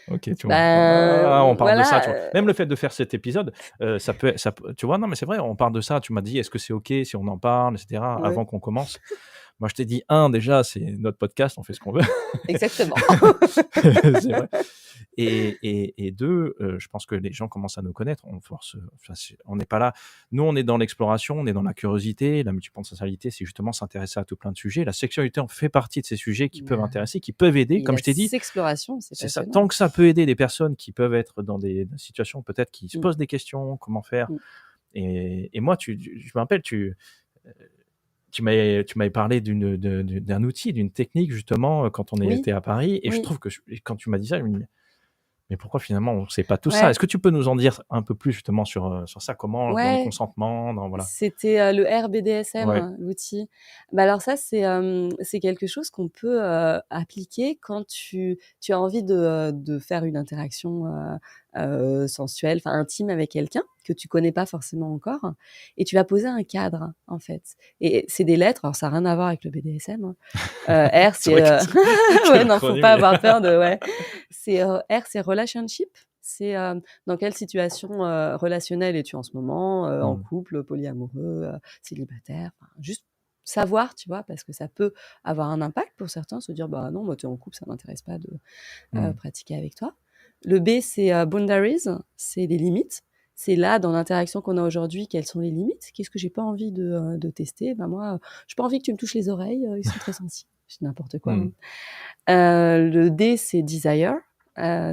Ok, tu vois. On parle de ça. Tu vois. Même le fait de faire cet épisode, ça peut, tu vois. Non, mais c'est vrai. On parle de ça. Tu m'as dit, est-ce que c'est ok si on en parle, etc. Avant qu'on commence. Moi, je t'ai dit, déjà, c'est notre podcast. On fait ce qu'on veut. Exactement. C'est vrai. Et deux, je pense que les gens commencent à nous connaître. On n'est pas là. Nous, on est dans l'exploration, on est dans la curiosité. La multipotentialité, c'est justement s'intéresser à tout plein de sujets. La sexualité en fait partie de ces sujets qui peuvent intéresser, qui peuvent aider. Comme je t'ai dit, l'exploration, c'est ça. Tant que ça peut aider des personnes qui peuvent être dans des situations peut-être qui se posent des questions, comment faire. Et moi, je me rappelle, tu m'avais parlé d'un outil, d'une technique, justement, quand on était à Paris. Et je trouve que quand tu m'as dit ça, je me dis, mais pourquoi finalement on ne sait pas tout ça ? Est-ce que tu peux nous en dire un peu plus justement sur ça ? Comment, dans le consentement, voilà. C'était le RBDSM, l'outil. Alors ça, c'est quelque chose qu'on peut appliquer quand tu as envie de faire une interaction sensuelle, intime avec quelqu'un que tu connais pas forcément encore, et tu vas poser un cadre, en fait. Et c'est des lettres, alors ça n'a rien à voir avec le BDSM. R, c'est non, faut pas avoir peur de c'est R, c'est relationship. C'est dans quelle situation relationnelle es-tu en ce moment, en couple, polyamoureux, célibataire, juste savoir, tu vois, parce que ça peut avoir un impact pour certains, se dire non, moi tu es en couple, ça m'intéresse pas de pratiquer avec toi. Le B, c'est boundaries, c'est les limites. C'est là, dans l'interaction qu'on a aujourd'hui, quelles sont les limites ? Qu'est-ce que j'ai pas envie de tester ? Moi, j'ai pas envie que tu me touches les oreilles, ils sont très sensibles. C'est n'importe quoi. Le D, c'est desire.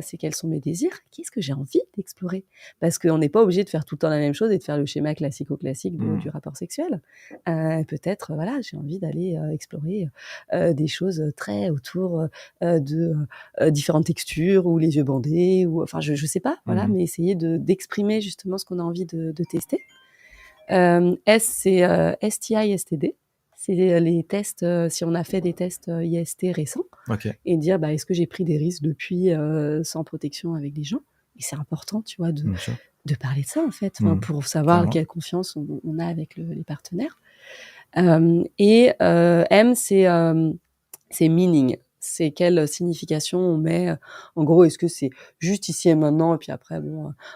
C'est quels sont mes désirs ? Qu'est-ce que j'ai envie d'explorer ? Parce qu'on n'est pas obligé de faire tout le temps la même chose et de faire le schéma classico-classique du rapport sexuel. Peut-être, j'ai envie d'aller explorer des choses très autour de différentes textures, ou les yeux bandés, ou je sais pas, mais essayer d'exprimer justement ce qu'on a envie de tester. S, c'est STI, STD. C'est les tests, si on a fait des tests IST récents, et dire est-ce que j'ai pris des risques depuis sans protection avec des gens. Et c'est important, tu vois, de parler de ça, en fait, pour savoir quelle confiance on a avec les partenaires. Et M, c'est meaning. C'est quelle signification on met. En gros, est-ce que c'est juste ici et maintenant, et puis après,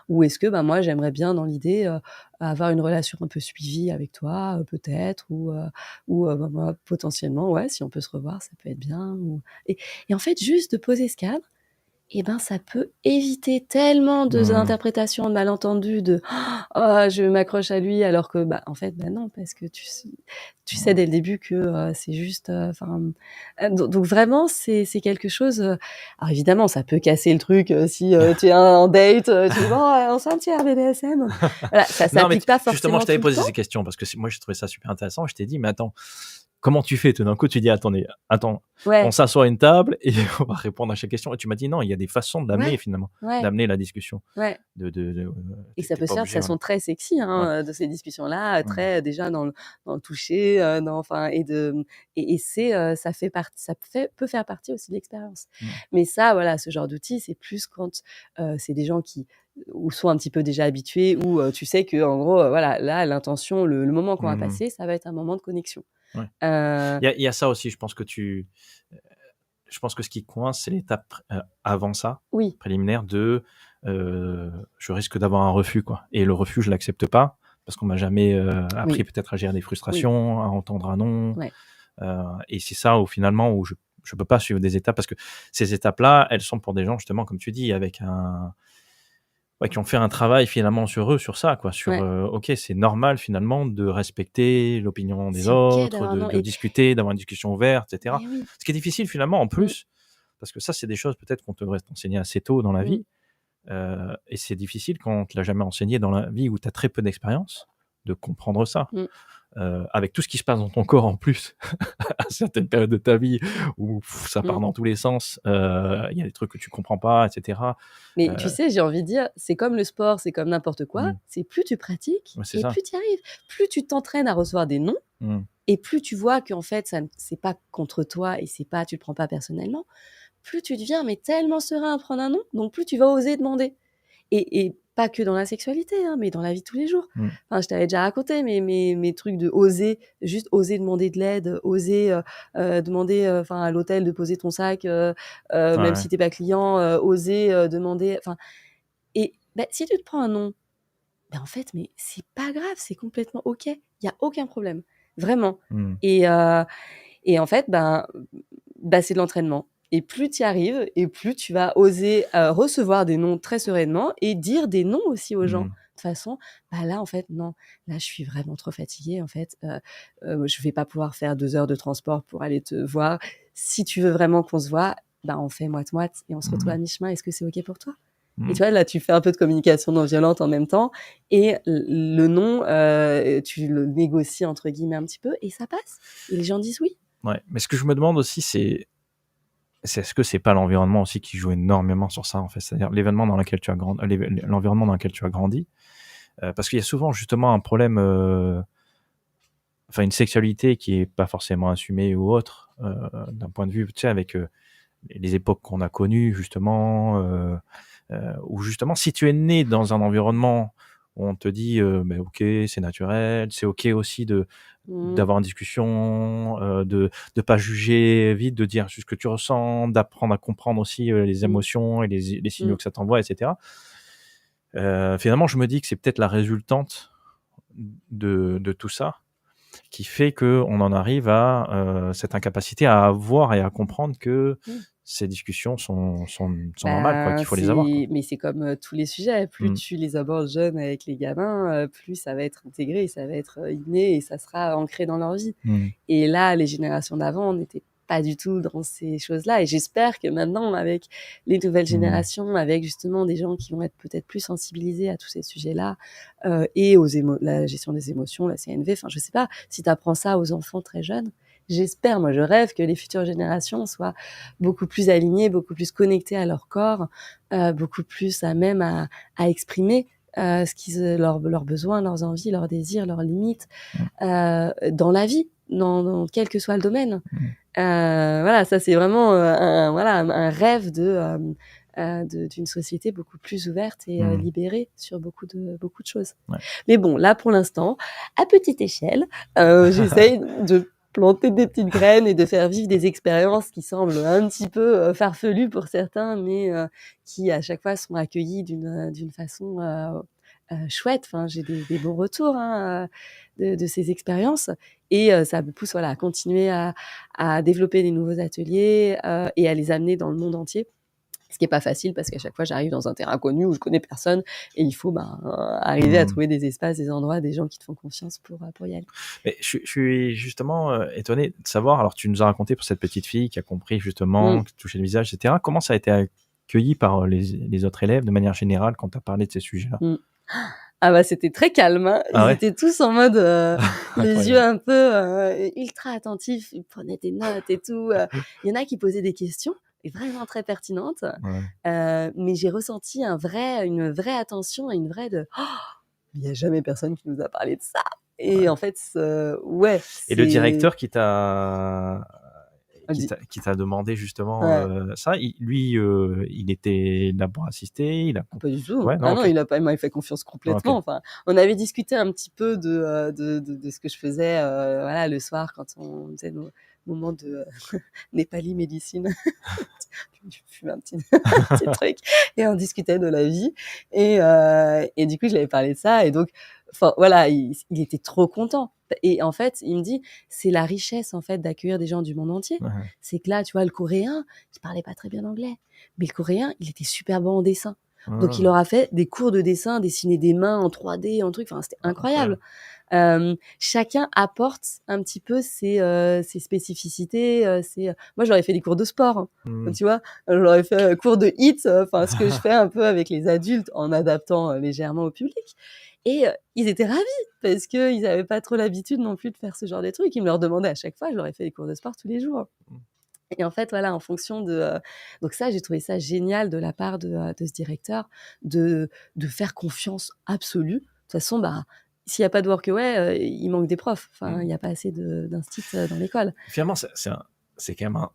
ou est-ce que moi, j'aimerais bien, dans l'idée, avoir une relation un peu suivie avec toi, peut-être, ou potentiellement, si on peut se revoir, ça peut être bien. Et en fait, juste de poser ce cadre et ben, ça peut éviter tellement de d'interprétations, de malentendus, de «Oh, je m'accroche à lui», alors que, en fait, non, parce que tu sais dès le début que, c'est juste, enfin, donc vraiment, c'est quelque chose, alors évidemment, ça peut casser le truc, si, tu es en date, tu dis: «Bon, on se fait un petit RBDSM». Voilà, ça Non, mais s'applique pas justement, je forcément t'avais tout le posé temps. ces questions parce que moi, j'ai trouvé ça super intéressant. Je t'ai dit, mais attends, comment tu fais? Tout d'un coup, tu dis, attendez, attends, on Ouais, s'assoit à une table et on va répondre à chaque question. Et tu m'as dit, non, il y a des façons d'amener ouais, finalement, ouais, d'amener la discussion. ouais. Et ça T'es peut se pas faire de obligé, voilà. façon très sexy, Ouais. hein, de ces discussions-là, Mm. très déjà dans le toucher, dans enfin et c'est, ça peut faire partie aussi de l'expérience. Mm. Mais ça, voilà, ce genre d'outil, c'est plus quand, c'est des gens qui ou sont un petit peu déjà habitués ou, tu sais qu'en gros, voilà, là, l'intention, le moment qu'on va Mm. passer, ça va être un moment de connexion. Ouais. Heu, Il y a ça aussi. Je pense que ce qui coince, c'est l'étape avant ça, oui, préliminaire je risque d'avoir un refus, quoi. Et le refus, je l'accepte pas parce qu'on m'a jamais appris oui, peut-être à gérer des oui, frustrations, à entendre un non. ouais. Et c'est ça où finalement où je peux pas suivre des étapes parce que ces étapes-là, elles sont pour des gens justement, comme tu dis, avec ouais, qui ont fait un travail finalement sur eux, sur ça, quoi. Sur Ouais. ok, c'est normal finalement de respecter l'opinion des C'est OK autres, d'avoir un nom de discuter, d'avoir une discussion ouverte, etc. mais oui. Ce qui est difficile finalement en Mmh, plus, parce que ça, c'est des choses peut-être qu'on devrait t'enseigner assez tôt dans la mmh, vie. Et c'est difficile quand on te l'a jamais enseigné dans la vie où tu as très peu d'expérience de comprendre ça. mmh. Avec tout ce qui se passe dans ton corps en plus, à certaines périodes de ta vie où ça part Mmh. dans tous les sens, il y a des trucs que tu comprends pas, etc. Mais tu Euh, sais, j'ai envie de dire, c'est comme le sport, c'est comme n'importe quoi, mm, c'est plus tu pratiques ouais, c'est et ça. plus tu y arrives. Plus tu t'entraînes à recevoir des «non» Mm, et plus tu vois qu'en fait, ça c'est pas contre toi et c'est pas tu le prends pas personnellement, plus tu deviens mais tellement serein à prendre un «non», donc plus tu vas oser demander. Et pas que dans la sexualité, hein, mais dans la vie de tous les jours. mm, Enfin, je t'avais déjà raconté mes trucs de oser, juste oser demander de l'aide, oser, demander, enfin, à l'hôtel de poser ton sac, ouais, même ouais. si tu es pas client, oser, demander enfin et si tu te prends un non, en fait, mais c'est pas grave, c'est complètement OK. Il y a aucun problème, vraiment Mm, et et en fait, c'est de l'entraînement et plus tu y arrives et plus tu vas oser, recevoir des non très sereinement et dire des non aussi aux gens. mm, De façon: là, en fait, non, là, je suis vraiment trop fatiguée, en fait, je vais pas pouvoir faire 2 heures de transport pour aller te voir. Si tu veux vraiment qu'on se voit, on fait moite-moite et on se retrouve mm, à mi-chemin. Est-ce que c'est OK pour toi? Et mm. tu vois, là, tu fais un peu de communication non violente en même temps et le non, tu le «négocies» entre guillemets un petit peu et ça passe et les gens disent oui. Ouais. Mais ce que je me demande aussi, c'est est-ce que c'est pas l'environnement aussi qui joue énormément sur ça, en fait, c'est-à-dire l'événement dans lequel tu as grandi, l'environnement dans lequel tu as grandi, parce qu'il y a souvent justement un problème, enfin une sexualité qui est pas forcément assumée ou autre, d'un point de vue, tu sais, avec les époques qu'on a connues justement, où justement si tu es né dans un environnement où on te dit, beh, OK, c'est naturel, c'est OK aussi Mmh, d'avoir une discussion, de pas juger vite, de dire ce que tu ressens, d'apprendre à comprendre aussi, les mmh, émotions et les signaux mmh. que ça t'envoie et cetera. Finalement, je me dis que c'est peut-être la résultante de tout ça qui fait qu'on en arrive à cette incapacité à voir et à comprendre que Mmh. ces discussions sont normales, quoi, qu'il faut les avoir, quoi. C'est comme, tous les sujets, plus Mmh. tu les abordes jeunes avec les gamins, plus ça va être intégré, ça va être, inné et ça sera ancré dans leur vie. Mmh. Et là, les générations d'avant, on n'était pas du tout dans ces choses-là et j'espère que maintenant, avec les nouvelles Mmh. générations, avec justement des gens qui vont être peut-être plus sensibilisés à tous ces sujets-là, et aux la gestion des émotions, la CNV, enfin, je sais pas, si tu apprends ça aux enfants très jeunes, j'espère, moi je rêve que les futures générations soient beaucoup plus alignées, beaucoup plus connectées à leur corps, beaucoup plus à même à exprimer, ce qu'ils, leurs besoins, leurs envies, leurs désirs, leurs limites, Mmh. dans la vie, dans quel que soit le domaine. Mmh. Voilà, ça c'est vraiment, un rêve d'une société beaucoup plus ouverte et Mmh. libérée sur beaucoup de choses. Ouais. Mais bon, là pour l'instant, à petite échelle, j'essaye de planter des petites graines et de faire vivre des expériences qui semblent un petit peu, farfelues pour certains, mais qui à chaque fois sont accueillies d'une façon, chouette. Enfin, j'ai des bons retours, hein, de ces expériences et ça me pousse, voilà, à continuer à développer des nouveaux ateliers, et à les amener dans le monde entier Ce qui est pas facile parce qu'à chaque fois, j'arrive dans un terrain connu où je connais personne et il faut arriver à trouver des espaces, des endroits, des gens qui te font confiance pour y aller. Mais je suis justement étonné de savoir, alors tu nous as raconté pour cette petite fille qui a compris justement, Mmh. qui touchait le visage, etc. Comment ça a été accueilli par les autres élèves de manière générale quand tu as parlé de ces sujets-là? Mmh. Ah bah, c'était très calme, hein. Ah Ils ouais? étaient tous en mode, les yeux Incroyable. un peu, ultra attentifs. Ils prenaient des notes et tout. Il y en a qui posaient des questions et vraiment très pertinentes, Ouais. mais j'ai ressenti une vraie attention et une vraie de: «Oh, il y a jamais personne qui nous a parlé de ça» et en Ouais. fait, ouais, Et le c'est directeur qui t'a demandé justement ouais. ça, il était là pour assister, il a Ah pas du tout. ouais, Ah non, non, OK. il m'avait fait confiance OK. complètement. Enfin, on avait discuté un petit peu de ce que je faisais, voilà, le soir quand on faisait nos moments de Népali médecine. Je fumais un petit un petit truc et on discutait de la vie et du coup, je lui avais parlé de ça et donc enfin voilà, il était trop content et en fait, il me dit: «C'est la richesse, en fait, d'accueillir des gens du monde entier». Ouais, ouais. C'est que là, tu vois, le coréen, il parlait pas très bien anglais, mais le coréen, il était super bon en dessin. Donc il Ah, leur a fait des cours de dessin, dessiner des mains en 3D, en truc, enfin, c'était incroyable. incroyable. Chacun apporte un petit peu ses spécificités, moi, je leur ai fait des cours de sport, hein, Mmh. tu vois? Je leur ai fait, cours de HIIT, enfin, ce que je fais un peu avec les adultes en adaptant, légèrement au public et ils étaient ravis parce qu'ils avaient pas trop l'habitude non plus de faire ce genre de trucs. Ils me le redemandaient à chaque fois, je leur ai fait des cours de sport tous les jours et en fait, voilà, en fonction donc ça, j'ai trouvé ça génial de la part de ce directeur de faire confiance absolue. De toute façon, bah, s'il y a pas de workaway, il manque des profs. Enfin, il Mmh. y a pas assez d'instit, dans l'école. Finalement, c'est quand même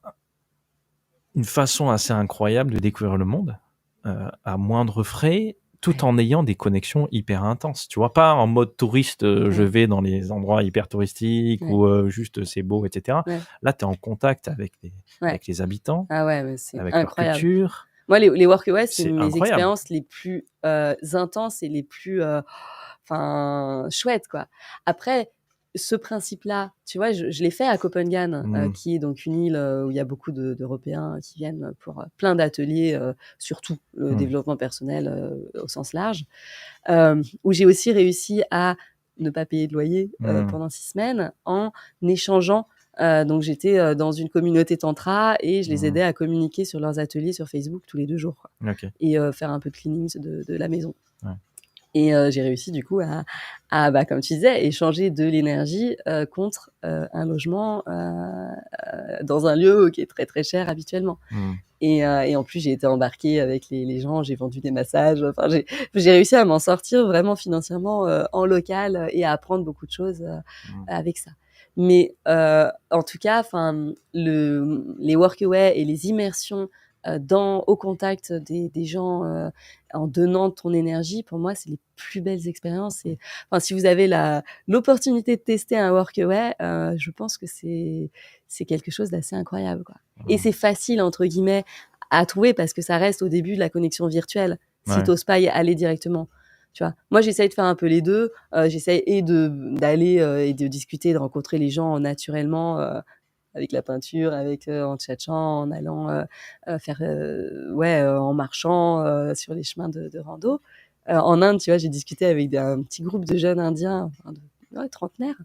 une façon assez incroyable de découvrir le monde, à moindre frais, tout Ouais, en ayant des connexions hyper intenses. Tu vois? Pas en mode touriste, je ouais, vais dans les endroits hyper touristiques ouais, ou juste c'est beau, et cetera. ouais, Là, tu es en contact avec ouais. les habitants, Ah ouais, mais c'est avec leur incroyable. culture. Moi, les workaways, c'est C'est mes incroyable. expériences les plus, intenses et les plus, enfin, chouettes, quoi. Après, ce principe-là, tu vois, je l'ai fait à Copenhague, Mmh. qui est donc une île, où il y a beaucoup d'Européens qui viennent pour, plein d'ateliers, surtout le Mmh. développement personnel, au sens large. Où j'ai aussi réussi à ne pas payer de loyer, Mmh. pendant 6 semaines en échangeant. Donc j'étais, dans une communauté tantra et je les Mmh. aidais à communiquer sur leurs ateliers sur Facebook tous les 2 jours, quoi OK. et faire un peu de cleaning de la maison Ouais. et j'ai réussi du coup bah, comme tu disais, échanger de l'énergie, contre, un logement, dans un lieu qui est très, très cher habituellement. Mmh. Et en plus, j'ai été embarquée avec les gens, j'ai vendu des massages, enfin j'ai réussi à m'en sortir vraiment financièrement, en local, et à apprendre beaucoup de choses, Mmh. avec ça. Mais en tout cas, enfin, les workaways et les immersions, au contact des gens, en donnant ton énergie, pour moi, c'est les plus belles expériences et enfin, si vous avez l'opportunité de tester un workaway, je pense que c'est quelque chose d'assez incroyable, quoi. Et Mmh. c'est «facile» entre guillemets à trouver parce que ça reste au début de la connexion virtuelle, si Ouais. tu oses pas y aller directement, tu vois? Moi, j'essaye de faire un peu les 2. J'essaye et d'aller, et de discuter, de rencontrer les gens naturellement, avec la peinture, en tchatchant, en allant, faire, ouais, en marchant, sur les chemins de rando. En Inde, tu vois, j'ai discuté avec un petit groupe de jeunes indiens, enfin ouais, trentenaires,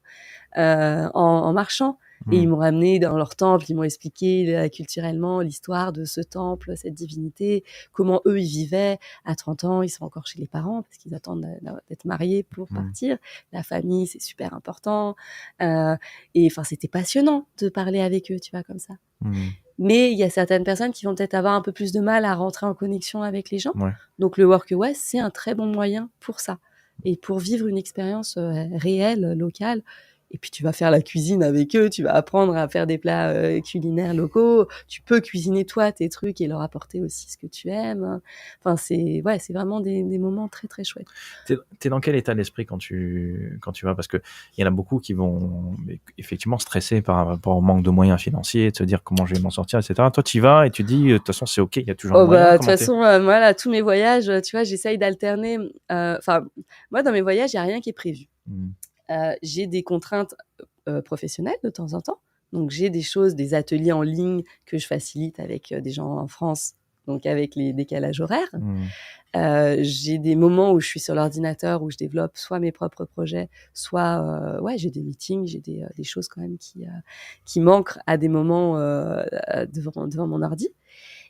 en marchant et Mmh. ils m'ont ramené dans leur temple, ils m'ont expliqué, culturellement l'histoire de ce temple, cette divinité, comment eux ils vivaient. À 30 ans, ils sont encore chez les parents parce qu'ils attendent d'être mariés pour Mmh. partir. La famille, c'est super important, et enfin, c'était passionnant de parler avec eux, tu vois, comme ça. Mmh. Mais il y a certaines personnes qui vont peut-être avoir un peu plus de mal à rentrer en connexion avec les gens. Ouais. Donc le workaway, c'est un très bon moyen pour ça et pour vivre une expérience, réelle, locale et puis tu vas faire la cuisine avec eux, tu vas apprendre à faire des plats, culinaires locaux. Tu peux cuisiner toi tes trucs et leur apporter aussi ce que tu aimes. Enfin ouais, c'est vraiment des moments très, très chouettes. T'es dans quel état d'esprit quand tu vas? Parce que il y en a beaucoup qui vont effectivement stresser par rapport au manque de moyens financiers, de se dire comment je vais m'en sortir, et cetera. Toi, tu y vas et tu dis, de toute façon, c'est OK, il y a toujours un Oh moyen. bah, de toute Comment t'es? façon, moi là, tous mes voyages, tu vois, j'essaye d'alterner, enfin, moi dans mes voyages, il y a rien qui est prévu. Mmh. J'ai des contraintes, professionnelles de temps en temps. Donc j'ai des choses, des ateliers en ligne que je facilite avec, des gens en France donc avec les décalages horaires. Mmh. J'ai des moments où je suis sur l'ordinateur, où je développe soit mes propres projets, soit j'ai des meetings, j'ai des choses quand même qui manquent à des moments devant mon ordi.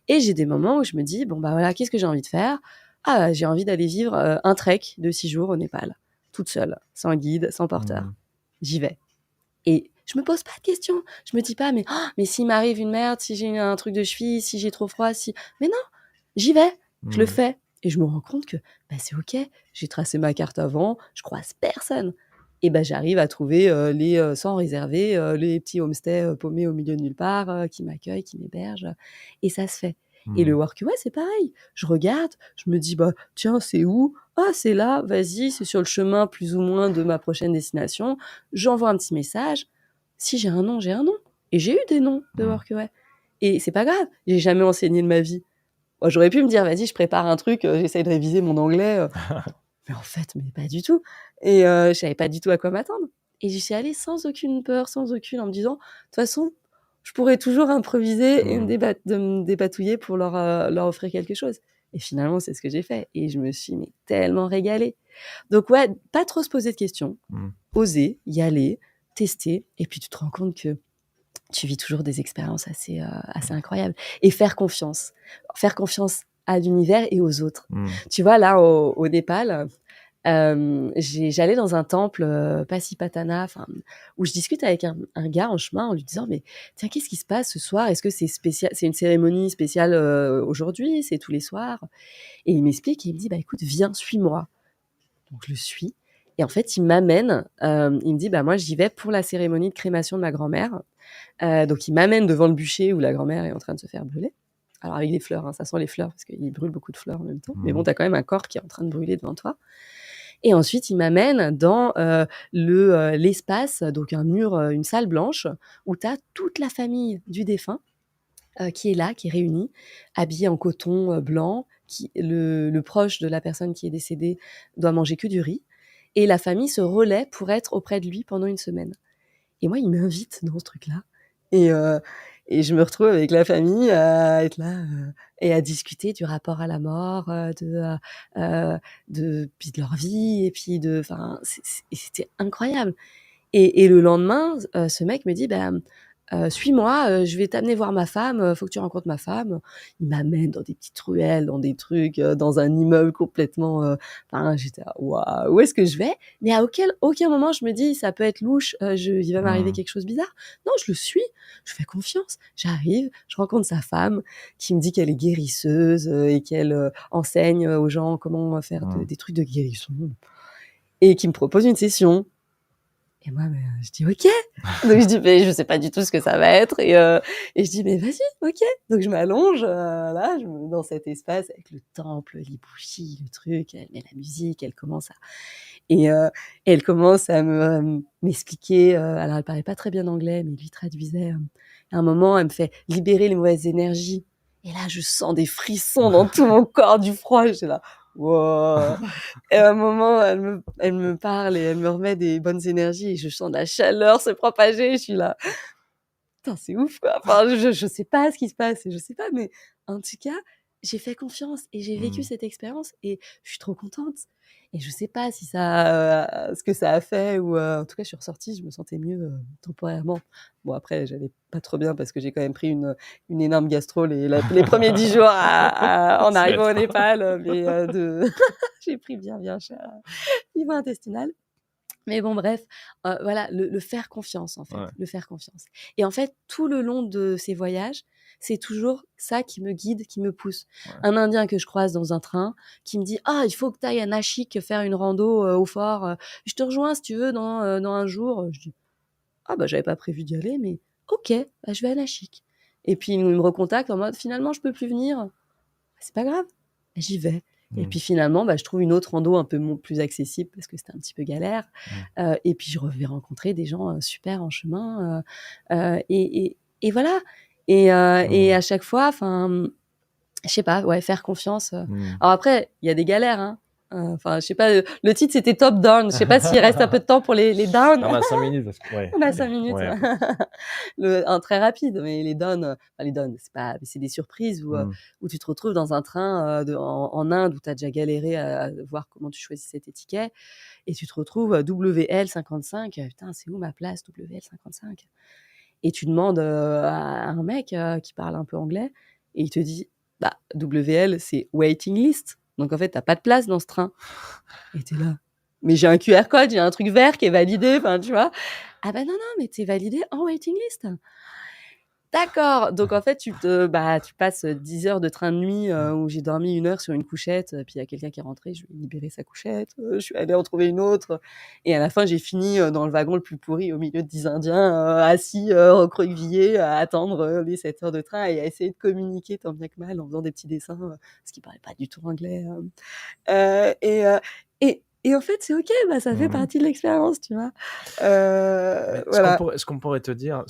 Et j'ai des moments où je me dis, bon, bah voilà, qu'est-ce que j'ai envie de faire? Ah, j'ai envie d'aller vivre un trek de 6 jours au Népal, toute seule, sans guide, sans porteur. Mmh. J'y vais. Et je me pose pas de questions. Je me dis pas, mais s'il m'arrive une merde, si j'ai un truc de cheville, si j'ai trop froid, si... Mais non, j'y vais, je le Mmh. fais. Et je me rends compte que c'est OK. J'ai tracé ma carte avant, je croise personne. Et j'arrive à trouver sans réserver, les petits homestays paumés au milieu de nulle part, qui m'accueillent, qui m'hébergent. Et ça se fait. Et le Mmh. workaway, c'est pareil. Je regarde, je me dis, tiens, c'est où? Ah, c'est là, vas-y, c'est sur le chemin plus ou moins de ma prochaine destination. J'envoie un petit message. Si j'ai un nom, j'ai un nom. Et j'ai eu des noms de workaway. Et c'est pas grave, j'ai jamais enseigné de ma vie. Moi, j'aurais pu me dire, vas-y, je prépare un truc, j'essaye de réviser mon anglais. Mais en fait, pas du tout. Et je savais pas du tout à quoi m'attendre. Et j'y suis allée sans aucune peur, en me disant, de toute façon, je pourrais toujours improviser et me dépatouiller pour leur offrir quelque chose. Et finalement, c'est ce que j'ai fait. Et je me suis tellement régalée. Donc ouais, pas trop se poser de questions. Oser, y aller, tester. Et puis tu te rends compte que tu vis toujours des expériences assez incroyables. Et faire confiance. Faire confiance à l'univers et aux autres. Tu vois, là, au Népal, j'allais dans un temple, Pasipatana, où je discute avec un gars en chemin en lui disant, mais tiens, qu'est-ce qui se passe ce soir? Est-ce que c'est spécial? C'est une cérémonie spéciale aujourd'hui? C'est tous les soirs? Et il m'explique et il me dit, écoute, viens, suis-moi. Donc je le suis. Et en fait, il m'amène, il me dit, moi, j'y vais pour la cérémonie de crémation de ma grand-mère. Donc il m'amène devant le bûcher où la grand-mère est en train de se faire brûler. Alors avec des fleurs, hein, ça sent les fleurs parce qu'il brûle beaucoup de fleurs en même temps. Mais bon, t'as quand même un corps qui est en train de brûler devant toi. Et ensuite, il m'amène dans l'espace, donc un mur, une salle blanche, où tu as toute la famille du défunt qui est là, qui est réunie, habillée en coton blanc. Le proche de la personne qui est décédée doit manger que du riz. Et la famille se relaie pour être auprès de lui pendant une semaine. Et moi, il m'invite dans ce truc-là. Et je me retrouve avec la famille à être là et à discuter du rapport à la mort, puis de leur vie, et puis c'était incroyable. Et le lendemain, ce mec me dit, suis-moi, je vais t'amener voir ma femme, faut que tu rencontres ma femme. Il m'amène dans des petites ruelles, dans des trucs, dans un immeuble complètement, j'étais là: «Waouh, où est-ce que je vais?» Mais à aucun moment je me dis: «Ça peut être louche, il va m'arriver quelque chose de bizarre». Non, je le suis, je fais confiance. J'arrive, je rencontre sa femme qui me dit qu'elle est guérisseuse, et qu'elle, enseigne aux gens comment faire des trucs de guérison et qui me propose une session. Et moi, je dis: «OK». Donc je dis: «Mais je sais pas du tout ce que ça va être», et je dis: «Mais vas-y, OK». Donc je m'allonge, là, dans cet espace avec le temple, les bougies, le truc, elle met la musique, elle commence à m'expliquer, alors elle parlait pas très bien anglais, mais il lui traduisait, à un moment, elle me fait libérer les mauvaises énergies, et là, je sens des frissons dans tout mon corps, du froid, j'étais là: «Waouh». Et à un moment, elle me parle et elle me remet des bonnes énergies et je sens de la chaleur se propager. Je suis là, putain, c'est ouf, quoi. Enfin, je sais pas ce qui se passe, je sais pas, mais en tout cas, j'ai fait confiance et j'ai vécu cette expérience et je suis trop contente. Et je sais pas si ça, ce que ça a fait, ou en tout cas, je suis ressortie, je me sentais mieux temporairement. Bon, après, j'allais pas trop bien parce que j'ai quand même pris une énorme gastro les premiers 10 jours en arrivant au Népal, j'ai pris bien cher niveau intestinal. Mais bon, bref, voilà, le faire confiance, en fait, le faire confiance. Et en fait, tout le long de ces voyages, c'est toujours ça qui me guide, qui me pousse. Un Indien que je croise dans un train, qui me dit: «Ah, il faut que tu ailles à Nashik faire une rando au fort, je te rejoins si tu veux dans un jour». Je dis: «Ah j'avais pas prévu d'y aller, mais OK, je vais à Nashik». Et puis il me recontacte en mode: «Finalement, je peux plus venir». C'est pas grave, j'y vais. Et puis finalement, je trouve une autre rando un peu plus accessible parce que c'était un petit peu galère. Et puis je vais rencontrer des gens super en chemin. Et voilà. Et à chaque fois, je sais pas, faire confiance. Alors après, il y a des galères, hein. Enfin, je sais pas, le titre, c'était Top Down. Je sais pas s'il reste un peu de temps pour les down. On a 5 minutes parce que ouais, On a allez, 5 minutes. ouais. Un très rapide, mais les downs, enfin les downs, c'est des surprises Mmh. où tu te retrouves dans un train, en Inde où tu as déjà galéré à voir comment tu choisissais tes tickets et tu te retrouves, WL55, putain, c'est où ma place WL55? Et tu demandes, à un mec, qui parle un peu anglais et il te dit: «Bah, WL, c'est waiting list, donc en fait, tu as pas de place dans ce train». Et tu es là: «Mais j'ai un QR code, j'ai un truc vert qui est validé», enfin, tu vois? «Ah bah, non, non, mais tu es validé en waiting list». D'accord, donc en fait, tu passes, 10 heures de train de nuit, où j'ai dormi 1 heure sur une couchette, puis il y a quelqu'un qui est rentré, je lui ai libéré sa couchette, je suis allée en trouver une autre, et à la fin, j'ai fini, dans le wagon le plus pourri au milieu de 10 Indiens, assis, recroquevillés à attendre, les 7 heures de train et à essayer de communiquer tant bien que mal en faisant des petits dessins, parce qu'ils parlaient pas du tout anglais, et en fait, c'est OK, bah, ça fait Mmh. partie de l'expérience, tu vois? Mais Voilà. ce qu'on pourrait te dire,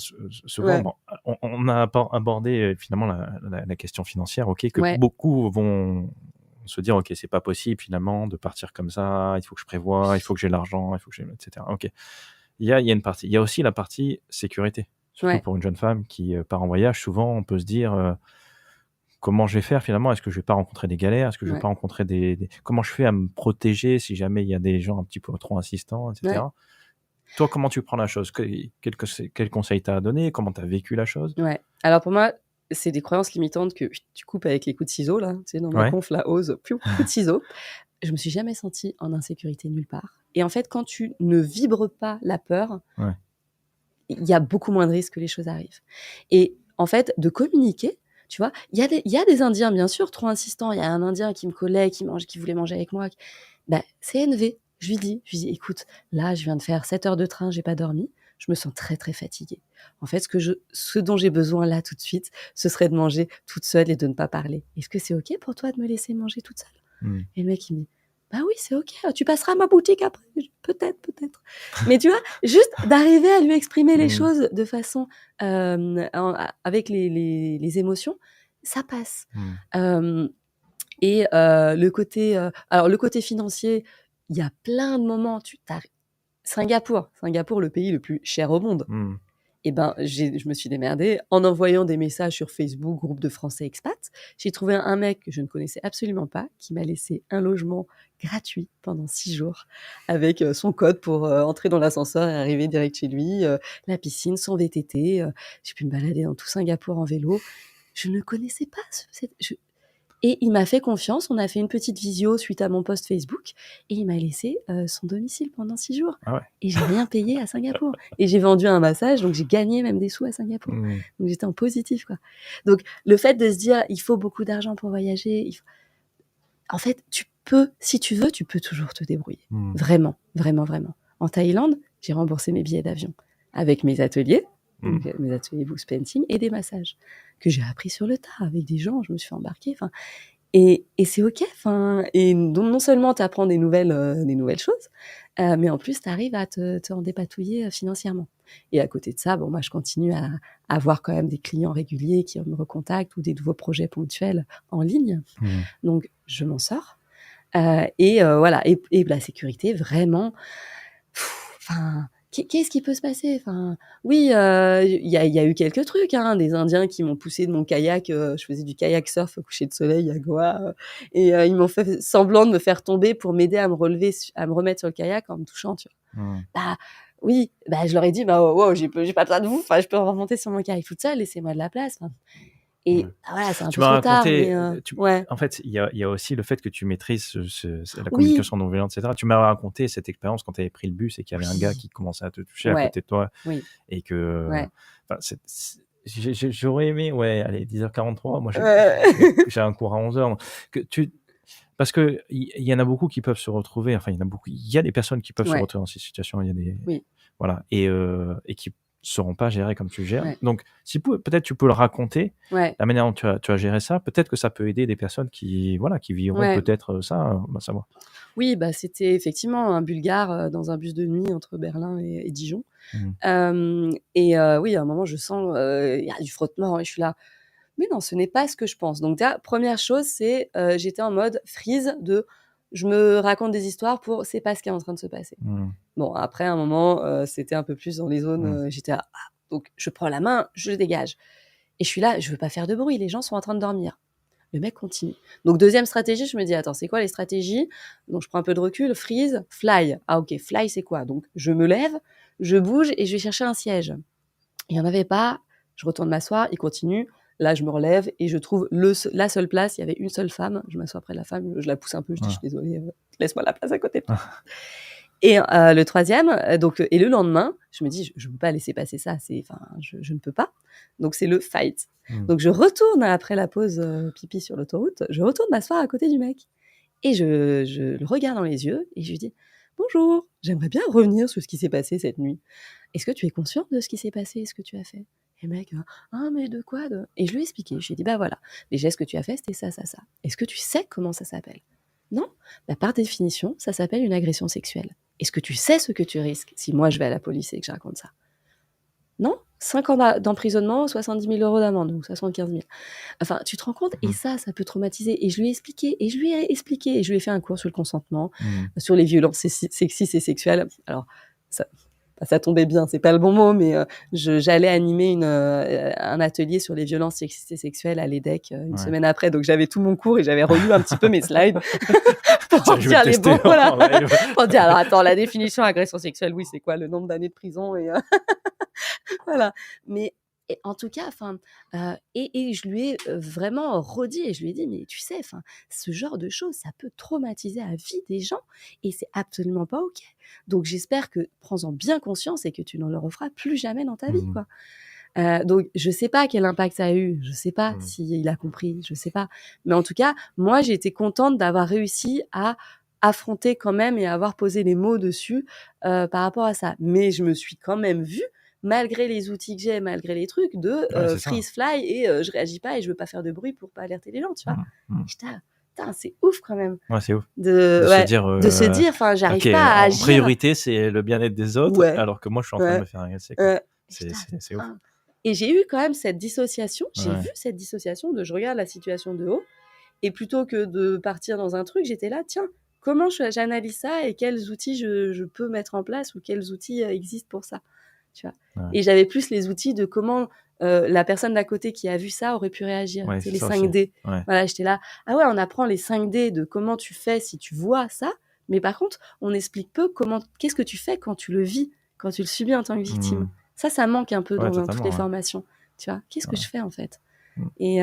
souvent, Ouais, bon, on a abordé finalement la question financière, ok, que ouais, beaucoup vont se dire, ok, c'est pas possible finalement de partir comme ça, il faut que je prévoie, il faut que j'ai l'argent, il faut que j'ai, etc. Ok, il y a une partie. Il y a aussi la partie sécurité, surtout ouais, pour une jeune femme qui part en voyage. Souvent, on peut se dire, comment je vais faire finalement? Est-ce que je vais pas rencontrer des galères? Est-ce que je vais ouais, pas rencontrer comment je fais à me protéger si jamais il y a des gens un petit peu trop insistants, ouais. etc. Toi, comment tu prends la chose? Quel conseil tu as à donner? Comment tu as vécu la chose? Ouais. Alors pour moi, c'est des croyances limitantes que tu coupes avec les coups de ciseaux là, tu sais, dans ma Ouais, conf, la Ose, piou, coup de ciseau. Je me suis jamais sentie en insécurité nulle part et en fait, quand tu ne vibres pas la peur, ouais. il y a beaucoup moins de risques que les choses arrivent et en fait, de communiquer, tu vois? Il y a des Indiens, bien sûr, trop insistants. Il y a un Indien qui me collait, qui voulait manger avec moi, bah, CNV. Je lui dis: «Écoute, là, je viens de faire 7 heures de train, j'ai pas dormi, je me sens très, très fatiguée. En fait, ce dont j'ai besoin là, tout de suite, ce serait de manger toute seule et de ne pas parler. Est-ce que c'est OK pour toi de me laisser manger toute seule?» Mmh. Et le mec, il me dit: «Bah oui, c'est OK, tu passeras à ma boutique après». Je dis: «Peut-être, peut-être». Mais tu vois, juste d'arriver à lui exprimer les Mmh. choses de façon, avec les émotions, ça passe. Mmh. Hem Le côté financier, il y a plein de moments, tu tu Singapour, le pays le plus cher au monde. Mmh. Et ben, je me suis démerdée en envoyant des messages sur Facebook, groupe de Français expats. J'ai trouvé un mec que je ne connaissais absolument pas, qui m'a laissé un logement gratuit pendant 6 jours avec, son code pour, entrer dans l'ascenseur et arriver direct chez lui, la piscine, son VTT, j'ai pu me balader dans tout Singapour en vélo. Je ne connaissais pas ce cette je Et il m'a fait confiance, on a fait une petite visio suite à mon post Facebook et il m'a laissé, son domicile pendant 6 jours Ah ouais. et j'ai rien payé à Singapour et j'ai vendu un massage, donc j'ai gagné même des sous à Singapour. Mmh. Donc j'étais en positif, quoi. Donc le fait de se dire: «Il faut beaucoup d'argent pour voyager», en fait, si tu veux, tu peux toujours te débrouiller. Mmh. Vraiment, vraiment, vraiment. En Thaïlande, j'ai remboursé mes billets d'avion avec mes ateliers, Mmh. donc mes ateliers Bush Painting et des massages que j'ai appris sur le tas avec des gens, je me suis fait embarquer, enfin et c'est OK, enfin et donc non seulement tu apprends des nouvelles choses, mais en plus tu arrives à te en dépatouiller, financièrement et à côté de ça, bon, moi, je continue à avoir quand même des clients réguliers qui me recontactent ou des nouveaux projets ponctuels en ligne. Mmh. Donc je m'en sors, voilà et la sécurité vraiment, enfin, qu'est-ce qui peut se passer? Enfin, oui, il y a eu quelques trucs, hein, des Indiens qui m'ont poussé de mon kayak, je faisais du kayak surf au coucher de soleil à Goa, ils m'ont fait semblant de me faire tomber pour m'aider à me remettre sur le kayak en me touchant, tu vois? Mmh. Bah, oui, bah, je leur ai dit: «Bah, wow, j'ai pas besoin de vous, enfin, je peux remonter sur mon kayak toute seule, laissez-moi de la place», enfin Ouais. et voilà, c'est un Tu peu m'as trop tard, raconté, mais ouais. en fait, il y a aussi le fait que tu maîtrises la Oui, communication non violente, et cetera. Tu m'as raconté cette expérience quand tu avais pris le bus et qu'il y avait un gars oui, qui commençait à te toucher à ouais, côté de toi oui, et que, ouais. enfin, j'aurais aimé, ouais, allez, 10h43. Moi, Ouais. j'ai un cours à 11h. Parce que il y en a beaucoup qui peuvent se retrouver, enfin, il y en a beaucoup, il y a des personnes qui peuvent se Ouais, retrouver dans ces situations, il y a des, oui, voilà, et qui sauront pas gérer comme tu gères. ouais, Donc, si peut-être tu peux le raconter, ouais, la manière dont tu as géré ça, peut-être que ça peut aider des personnes qui, voilà, qui vivront ouais. peut-être, ça, bah, savoir. Oui, bah, c'était effectivement un Bulgare, dans un bus de nuit entre Berlin et Dijon. Mmh. Oui, à un moment, je sens, il y a du frottement et je suis là: «Mais non, ce n'est pas ce que je pense». Donc déjà, 1re chose, c'est, j'étais en mode freeze de je me raconte des histoires pour c'est pas ce qui est en train de se passer. Bon, après, à un moment, c'était un peu plus dans les zones, j'étais là, donc je prends la main, je dégage. Et je suis là, je veux pas faire de bruit, les gens sont en train de dormir. Le mec continue. Donc, deuxième stratégie, je me dis, attends, c'est quoi les stratégies? Donc, je prends un peu de recul, freeze, fly. Ah, ok, fly, c'est quoi? Donc, je me lève, je bouge et je vais chercher un siège. Il n'y en avait pas, je retourne m'asseoir, il continue. Là, je me relève et je trouve la seule place. Il y avait une seule femme. Je m'assois près de la femme, je la pousse un peu, je dis, je suis désolée, laisse-moi la place à côté. Et le troisième, et le lendemain, je me dis, je ne peux pas laisser passer ça, je ne peux pas. Donc, c'est le fight. Donc, je retourne après la pause pipi sur l'autoroute, je retourne m'asseoir à côté du mec. Et je le regarde dans les yeux et je lui dis, bonjour, j'aimerais bien revenir sur ce qui s'est passé cette nuit. Est-ce que tu es conscient de ce qui s'est passé, ce que tu as fait? Et le mec, ah, mais de quoi Et je lui ai expliqué, je lui ai dit, bah voilà, les gestes que tu as faits, c'était ça, ça, ça. Est-ce que tu sais comment ça s'appelle? Non, par définition, ça s'appelle une agression sexuelle. Est-ce que tu sais ce que tu risques si moi je vais à la police et que je raconte ça? Non, 5 ans d'emprisonnement, 70 000 € d'amende, ou 75 000. Enfin, tu te rends compte? Et ça peut traumatiser. Et je lui ai expliqué, et je lui ai fait un cours sur le consentement, sur les violences sexistes et sexuelles. Alors, ça tombait bien, c'est pas le bon mot, mais j'allais animer un atelier sur les violences sexistes et sexuelles à l'EDEC une semaine après, donc j'avais tout mon cours et j'avais relu un petit peu mes slides pour dire les bons, voilà. Pour dire, alors attends, la définition agression sexuelle, oui, c'est quoi? Le nombre d'années de prison et voilà. Mais en tout cas, et je lui ai vraiment redit et je lui ai dit, mais tu sais, ce genre de choses, ça peut traumatiser à vie des gens et c'est absolument pas OK. Donc j'espère que prends-en bien conscience et que tu n'en le referas plus jamais dans ta vie, quoi. Donc je sais pas quel impact ça a eu, je sais pas s'il a compris, je sais pas. Mais en tout cas, moi, j'ai été contente d'avoir réussi à affronter quand même et à avoir posé les mots dessus par rapport à ça. Mais je me suis quand même vue, malgré les outils que j'ai, malgré les trucs, freeze fly et je réagis pas et je veux pas faire de bruit pour pas alerter les gens, tu vois. Putain, c'est ouf quand même. Ouais, c'est ouf. De se dire, j'arrive pas à agir. En priorité, c'est le bien-être des autres, alors que moi, je suis en train de me faire agresser. C'est ouf. Et j'ai eu quand même cette dissociation, vu cette dissociation de je regarde la situation de haut, et plutôt que de partir dans un truc, j'étais là, tiens, comment j'analyse ça et quels outils je peux mettre en place ou quels outils existent pour ça, tu vois. Et j'avais plus les outils de comment la personne d'à côté qui a vu ça aurait pu réagir, c'est les 5D. Voilà, j'étais là, on apprend les 5D de comment tu fais si tu vois ça, mais par contre, on explique peu qu'est-ce que tu fais quand tu le vis, quand tu le subis en tant que victime. Ça manque un peu dans toutes les formations, tu vois. Qu'est-ce que je fais en fait? Et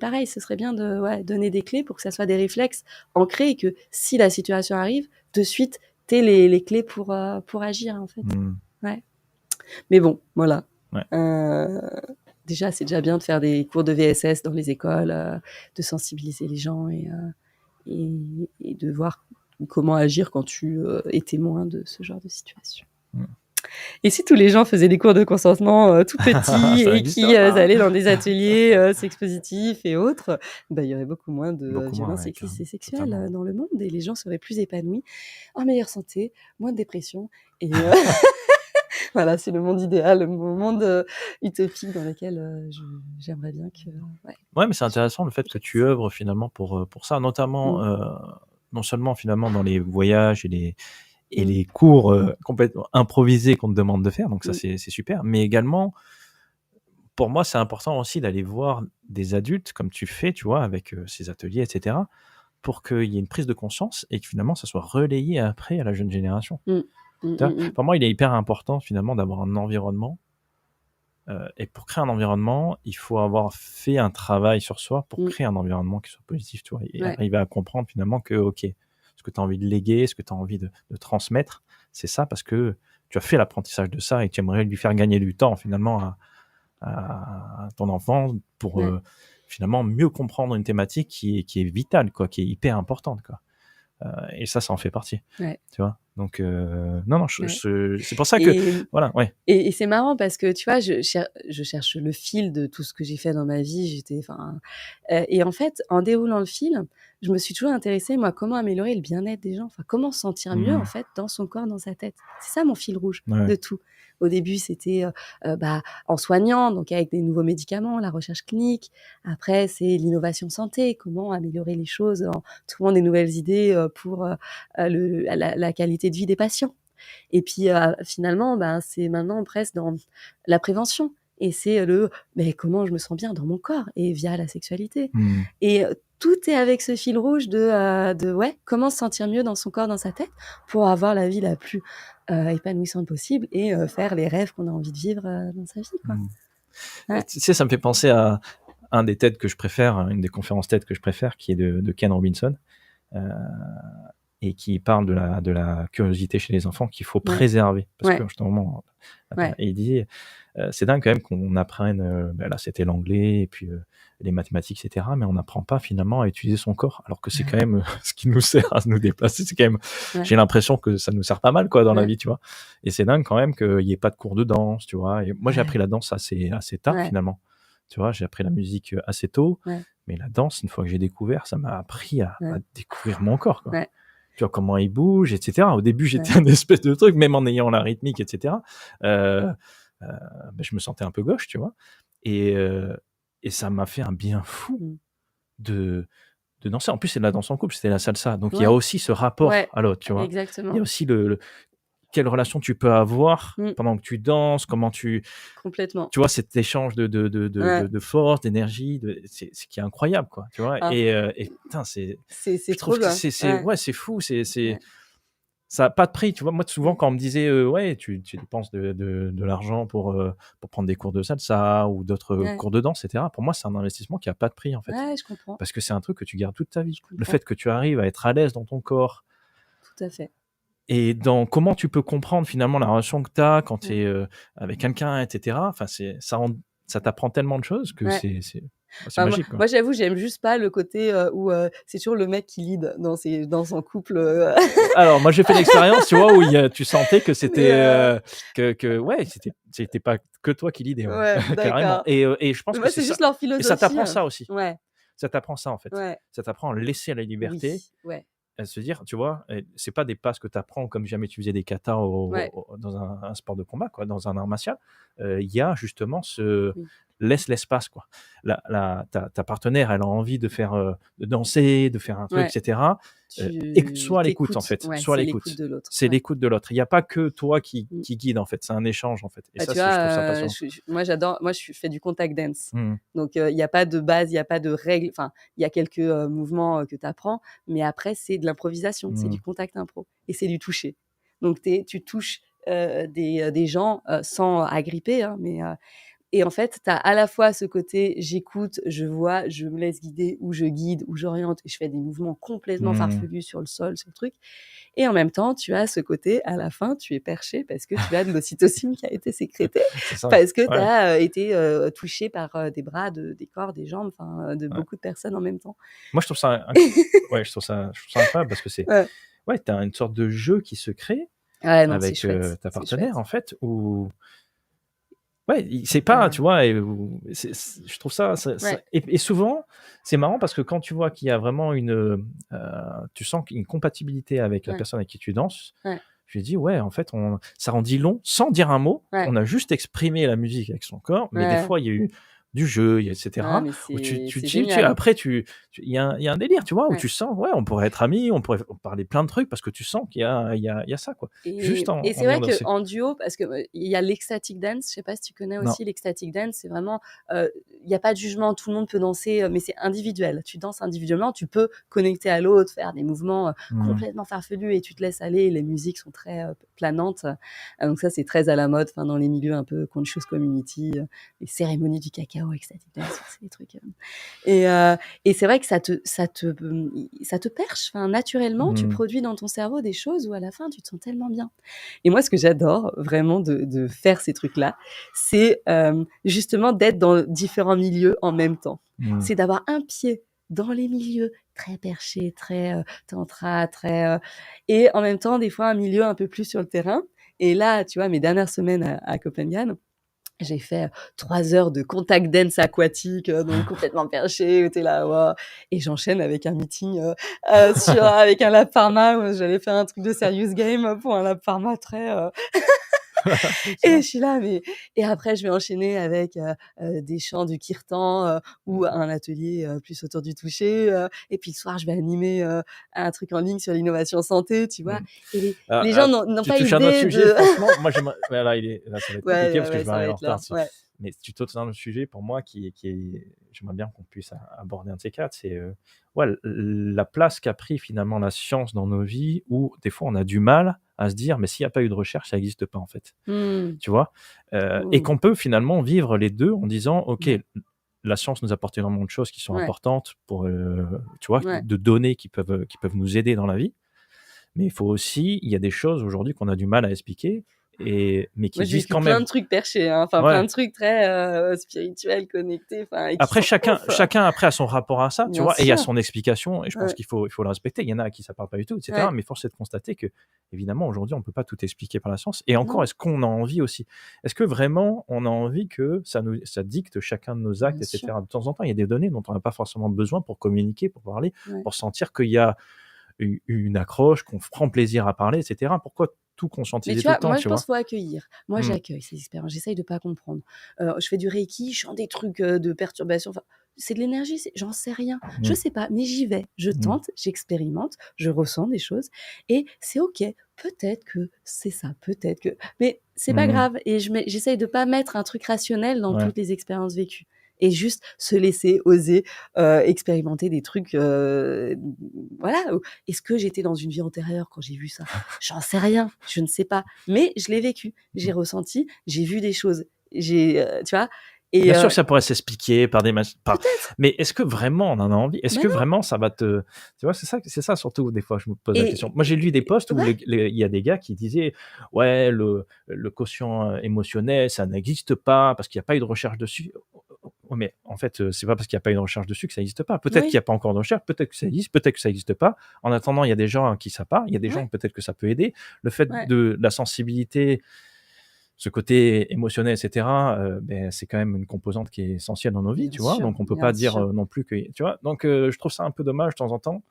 pareil, ce serait bien de donner des clés pour que ça soit des réflexes ancrés et que si la situation arrive, de suite, t'aies les clés pour agir, en fait. Ouais. Mais bon, voilà. Déjà, c'est déjà bien de faire des cours de VSS dans les écoles, de sensibiliser les gens et de voir comment agir quand tu es témoin de ce genre de situation. Et si tous les gens faisaient des cours de consentement tout petits et qui allaient dans des ateliers sexpositifs et autres, il y aurait beaucoup moins de violences sexistes et sexuelles dans le monde et les gens seraient plus épanouis, en meilleure santé, moins de dépression. Et voilà, c'est le monde idéal, le monde utopique dans lequel j'aimerais bien que... Ouais, mais c'est intéressant le fait que tu œuvres finalement pour ça, notamment, non seulement finalement dans les voyages et les cours complètement improvisés qu'on te demande de faire, donc ça c'est super, mais également pour moi c'est important aussi d'aller voir des adultes comme tu fais, tu vois, avec ces ateliers, etc., pour qu'il y ait une prise de conscience et que finalement ça soit relayé après à la jeune génération. Pour moi il est hyper important finalement d'avoir un environnement, et pour créer un environnement il faut avoir fait un travail sur soi pour créer un environnement qui soit positif, tu vois, et arriver à comprendre finalement que ok, ce que tu as envie de léguer, ce que tu as envie de transmettre, c'est ça parce que tu as fait l'apprentissage de ça et tu aimerais lui faire gagner du temps finalement à ton enfant pour finalement mieux comprendre une thématique qui est vitale, quoi, qui est hyper importante, quoi. Et ça en fait partie, tu vois. Donc, non, Ouais. c'est pour ça que, Et voilà, ouais. et c'est marrant parce que, tu vois, je cherche le fil de tout ce que j'ai fait dans ma vie. Et en fait, en déroulant le fil, je me suis toujours intéressée, moi, comment améliorer le bien-être des gens? Enfin, comment se sentir mieux, en Mmh. fait, dans son corps, dans sa tête. C'est ça mon fil rouge Ouais. de tout. Au début, c'était, en soignant, donc avec des nouveaux médicaments, la recherche clinique. Après, c'est l'innovation santé, comment améliorer les choses en trouvant des nouvelles idées, pour, la qualité de vie des patients. Et puis, finalement, ben, c'est maintenant presque dans la prévention et c'est mais comment je me sens bien dans mon corps et via la sexualité Mmh. et tout est avec ce fil rouge de ouais, comment se sentir mieux dans son corps, dans sa tête pour avoir la vie la plus, épanouissante possible et faire les rêves qu'on a envie de vivre, dans sa vie, quoi. Mmh. Ouais. Tu sais, ça me fait penser à un des TED que je préfère, une des conférences TED que je préfère, qui est de Ken Robinson, heu et qui parle de la curiosité chez les enfants qu'il faut Ouais. préserver. Parce Ouais. que justement, Ouais. et il dit, c'est dingue quand même qu'on apprenne, là c'était l'anglais et puis, les mathématiques et cetera, mais on n'apprend pas finalement à utiliser son corps. Alors que c'est quand même, ce qui nous sert à nous déplacer, c'est quand même, Ouais. j'ai l'impression que ça nous sert pas mal, quoi, dans la Ouais. vie, tu vois? Et c'est dingue quand même qu'il y ait pas de cours de danse, tu vois? Et moi j'ai Ouais. appris la danse assez tard Ouais. finalement. Tu vois? J'ai appris la musique, assez tôt, Ouais. mais la danse, une fois que j'ai découvert, ça m'a appris à Ouais. découvrir mon corps, quoi. Ouais. Tu vois? Comment il bouge et cetera. Au début, j'étais Ouais. un espèce de truc, même en ayant la rythmique et cetera, heu je me sentais un peu gauche, tu vois? Et et ça m'a fait un bien fou Mmh. de danser. En plus, c'est de la danse en couple, c'était la salsa. Donc il y a Ouais. aussi ce rapport Ouais. à l'autre, tu vois? Il y Exactement. a aussi le quelle relation tu peux avoir Mmh. pendant que tu danses, comment Complètement. tu vois? Cet échange Ouais. de force, d'énergie, c'est qui est incroyable, quoi, tu vois? Ah, Et putain, c'est je trop trouve que bien. c'est Ouais. ouais, c'est fou, Ouais. ça a pas de prix, tu vois? Moi, souvent, Ouais. quand on me disait, «Ouais, tu dépenses de l'argent pour prendre des cours de salsa ou d'autres, Ouais. cours de danse» et cetera. Pour moi, c'est un investissement qui a pas de prix, en fait. Ouais, je comprends, Parce que c'est un truc que tu gardes toute ta vie. je Le comprends. fait que tu arrives à être à l'aise dans ton corps Tout à fait. et dans comment tu peux comprendre finalement la relation que tu as quand tu Ouais. es, avec quelqu'un et cetera. Enfin, ça t'apprend tellement de choses que Ouais. c'est Bah, moi magique, quoi. moi, j'avoue, j'aime juste pas le côté, où, c'est toujours le mec qui lead dans son couple, Alors moi j'ai fait l'expérience, tu vois, où tu sentais que mais c'était, que ouais, c'était pas que toi qui leadais, ouais, ouais, carrément. d'accord. Et je pense Mais que moi, c'est c'est ça juste leur et ça philosophie, t'apprend ça aussi. ouais, Ça t'apprend ça, en fait. ouais, Ça t'apprend à laisser la oui, liberté, ouais, à se dire, tu vois? C'est pas des passes que tu apprends comme jamais tu faisais des katas ouais, dans un sport de combat, quoi, dans un art martial. Il y a justement ce oui. laisse l'espace, quoi. Ta partenaire, elle a envie de faire, de danser, de faire un truc et Ouais, cetera, et tu sois à l'écoute, en t'écoutes, fait, ouais, sois à c'est l'écoute l'écoute. de l'autre, C'est ouais. l'écoute de l'autre. Il y a pas que toi Mmh. qui guide, en fait, c'est un échange, en fait, et Bah, ça, tu c'est je trouve ça vois, passionnant. moi j'adore, moi je fais du contact dance. Mmh. Donc il y a pas de base, il y a pas de règles, enfin, il y a quelques, mouvements, que tu apprends, mais après c'est de l'improvisation, c'est Mmh. du contact impro et c'est du toucher. Donc tu touches, des gens, sans agripper, hein, et en fait, tu as à la fois ce côté j'écoute, je vois, je me laisse guider ou je guide ou j'oriente et je fais des mouvements complètement Mmh. farfelus sur le sol, sur le truc, et en même temps, tu as ce côté, à la fin, tu es perché parce que tu as de l'ocytocine qui a été sécrétée, C'est ça. parce que tu Ouais, as, été, touché par, des bras, des corps, des jambes, enfin, de ouais. beaucoup de personnes en même temps. Moi, je trouve ça ouais, je trouve ça incroyable parce que c'est Ouais. ouais, tu as une sorte de jeu qui se crée Ouais, non, c'est avec, chouette, ta c'est partenaire, chouette. en fait, où ouais, il c'est pas, tu Ouais. vois? Et où je trouve ça Ouais, et souvent, c'est marrant parce que quand tu vois qu'il y a vraiment tu sens qu'il y a une compatibilité avec la ouais, personne avec qui tu danses, ouais, je lui dis: «Ouais, en fait, ça en dit long, sans dire un mot. ouais, On a juste exprimé la musique avec son corps, mais des ouais. fois, il y a eu du jeu, il y a et Ah, cetera, mais où c'est tu génial. après il y a un délire, tu vois? Où Ouais. tu sens, ouais, on pourrait être amis, on pourrait parler plein de trucs parce que tu sens qu'il y a ça, quoi. Juste Et en c'est venant vrai danser. qu'en duo, parce que, il y a l'ecstatic dance, je sais pas si tu connais Non. aussi l'ecstatic dance, c'est vraiment, il y a pas de jugement, tout le monde peut danser, mais c'est individuel. Tu danses individuellement, tu peux connecter à l'autre, faire des mouvements, Mmh. complètement farfelus et tu te laisses aller, les musiques sont très, planantes. Donc ça, c'est très à la mode, enfin dans les milieux un peu conscious community, les cérémonies du cacao, ecstatic dance, c'est des trucs, et c'est vrai que ça te perche. Enfin, naturellement, tu Mmh. produis dans ton cerveau des choses où à la fin, tu te sens tellement bien. Et moi, ce que j'adore vraiment de faire ces trucs-là, c'est, justement d'être dans différents milieux en même temps. Mmh. C'est d'avoir un pied dans les milieux très perchés, très tantra, très et en même temps des fois un milieu un peu plus sur le terrain. Et là, tu vois, mes dernières semaines à Copenhague, j'ai fait 3 heures de contact dance aquatique, donc complètement perché, où tu es là, waouh, et j'enchaîne avec un meeting avec un lab pharma où j'allais faire un truc de serious game pour un lab pharma très et je suis là, mais et après je vais enchaîner avec des chants du kirtan ou un atelier plus autour du toucher. Et puis le soir, je vais animer un truc en ligne sur l'innovation santé, tu vois. Et les gens n'ont Tu pas touches à un autre idée sujet, de. franchement. Moi, j'aimerais. Là, ça va être Ouais, compliqué parce que ouais, je vais ça va arriver en être retard là. dessus. Ouais. Mais tu touches à un autre sujet pour moi qui est. J'aimerais bien qu'on puisse aborder un de ces quatre. C'est ouais, la place qu'a pris finalement la science dans nos vies, où des fois on a du mal à se dire, mais s'il n'y a pas eu de recherche, ça n'existe pas en fait. Tu vois, et qu'on peut finalement vivre les deux en disant, ok, Ouais. la science nous apporte énormément de choses qui sont Ouais. importantes pour, tu vois, Ouais. de données qui peuvent nous aider dans la vie. Mais il faut aussi, il y a des choses aujourd'hui qu'on a du mal à expliquer, mais qui Moi, j'ai existent vécu quand plein même. de trucs perchés, hein. Enfin, plein Ouais. de trucs très spirituels, connectés, enfin, et qui Après, sont ouf. chacun après a son rapport à ça, tu Bien vois, et il y a sûr. son explication, et je pense Ouais. qu'il faut le respecter. Il y en a à qui ça parle pas du tout, etc. Ouais. Mais force est de constater que, évidemment, aujourd'hui, on peut pas tout expliquer par la science. Et encore, Non. est-ce qu'on a envie aussi? Est-ce que vraiment on a envie que ça dicte chacun de nos actes, Bien etc. sûr. De temps en temps, il y a des données dont on n'a pas forcément besoin pour communiquer, pour parler, Ouais. pour sentir qu'il y a une accroche, qu'on prend plaisir à parler, etc. Pourquoi tout Mais conscientiser tu tout le vois, temps, moi, je tu pense vois? qu'il faut accueillir. Moi, Mmh. j'accueille ces expériences. J'essaye de pas comprendre. Je fais du reiki, je chante des trucs de perturbation. Enfin, c'est de l'énergie, j'en sais rien. Je Mmh. sais pas, mais j'y vais. Je Mmh. tente, j'expérimente, je ressens des choses et c'est OK. Peut-être que c'est ça, peut-être que. Mais c'est pas Mmh. grave. Et j'essaye de pas mettre un truc rationnel dans Ouais. toutes les expériences vécues. Et juste se laisser oser expérimenter des trucs. Voilà. Est-ce que j'étais dans une vie antérieure quand j'ai vu ça? J'en sais rien, je ne sais pas. Mais je l'ai vécu, j'ai ressenti, j'ai vu des choses. Tu vois? Et Bien sûr que ça pourrait s'expliquer par des peut-être, mais est-ce que vraiment on en a envie? Est-ce mais que non. vraiment ça va te tu vois, c'est ça surtout des fois je me pose la question. Et Moi j'ai lu des posts où ouais, il y a des gars qui disaient: «Ouais, le quotient émotionnel, ça n'existe pas parce qu'il y a pas eu de recherche dessus». Ouais, mais en fait, c'est pas parce qu'il y a pas eu de recherche dessus que ça existe pas. Peut-être qu'il y oui, a pas encore de recherche, peut-être que ça existe, peut-être que ça existe pas. En attendant, il y a des gens à qui ça parle, il y a des gens ouais, peut-être que ça peut aider. Le fait ouais, de la sensibilité, ce côté émotionnel, et cetera, c'est quand même une composante qui est essentielle dans nos vies, bien tu vois? sûr, Donc on peut bien pas dire, sûr. non plus que tu vois? Donc je trouve ça un peu dommage de temps en temps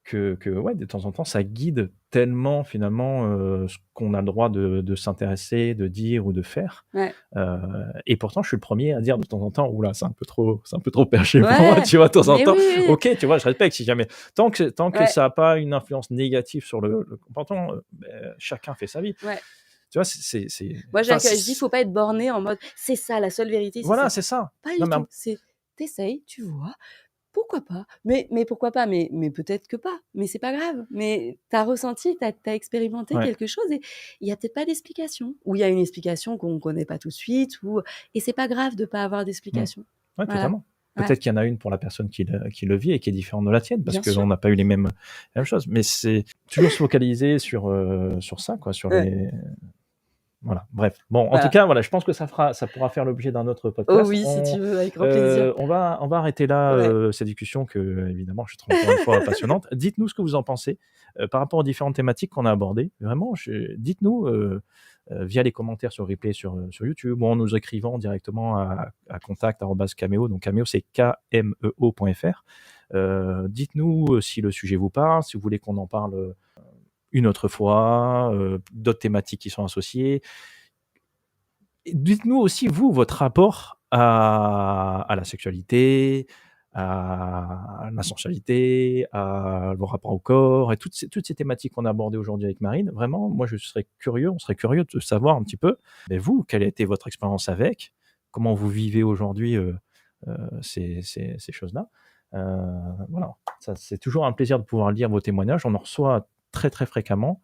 que ouais, de temps en temps, ça guide tellement finalement, ce qu'on a le droit de s'intéresser, de dire ou de faire. Ouais, Heu et pourtant je suis le premier à dire de temps en temps: «Ouh là, c'est un peu trop perché pour moi», ouais, tu vois? De temps en mais temps, oui, oui, OK, tu vois? Je respecte si jamais tant que ouais, ça a pas une influence négative sur le comportement, chacun fait sa vie. ouais. Tu vois? Moi, Enfin, j'accueille, je dis: «Faut pas être borné en mode: "C'est ça, la seule vérité, c'est voilà, ça"». c'est ça. Pas Non du mais tout, c'est tu tu vois? Pourquoi pas? Mais pourquoi pas? Mais peut-être que pas, mais c'est pas grave. Mais tu as ressenti, tu as expérimenté ouais. quelque chose et il y a peut-être pas d'explication. Ou il y a une explication qu'on connaît pas tout de suite ou et c'est pas grave de pas avoir Mmh. d'explication. Ouais, Voilà. totalement. Ouais, Peut-être qu'il y en a une pour la personne qui le vit et qui est différente de la tienne parce bien qu'on sûr. n'a pas eu les mêmes choses. Mais c'est toujours se focaliser sur ça, quoi, sur Ouais, les voilà, bref. Bon, en tout voilà. cas, voilà, je pense que ça pourra faire l'objet d'un autre Oh podcast. oui, si tu veux, avec grand plaisir. On va arrêter là, Ouais. cette discussion que, évidemment, je trouve encore une fois passionnante. Dites-nous ce que vous en pensez, par rapport aux différentes thématiques qu'on a abordées. Vraiment, dites-nous, via les commentaires sur replay sur YouTube ou en nous écrivant directement à contact@cameo. Donc Cameo, c'est KMEO.fr. Dites-nous, si le sujet vous parle, si vous voulez qu'on en parle, une autre fois, d'autres thématiques qui sont associées. Et dites-nous aussi, vous, votre rapport à la sexualité, à la sensualité, à vos rapports au corps et toutes ces thématiques qu'on a abordées aujourd'hui avec Marine. Vraiment, moi, on serait curieux de savoir un petit peu, beh, vous, quelle a été votre expérience avec? Comment vous vivez aujourd'hui, ces choses-là? Heu, voilà, ça c'est toujours un plaisir de pouvoir lire vos témoignages. On en reçoit très, très fréquemment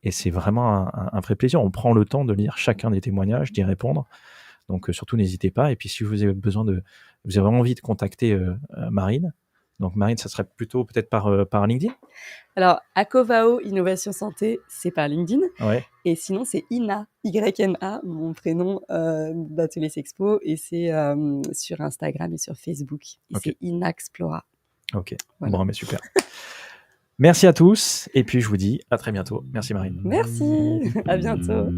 et c'est vraiment un vrai plaisir. On prend le temps de lire chacun des témoignages, d'y répondre. Donc surtout n'hésitez pas et puis si vous avez envie de contacter, Marine, Donc Marine, ça serait plutôt peut-être par LinkedIn? Alors, Acovao Innovation Santé, c'est par LinkedIn. Ouais. Et sinon, c'est Ina, YNA, mon prénom d'Atelier Sexpo. Et c'est sur Instagram et sur Facebook. Et c'est Inaxplora. Ok, Voilà. Bon, mais super. Merci à tous. Et puis, je vous dis à très bientôt. Merci Marine. Merci, à bientôt.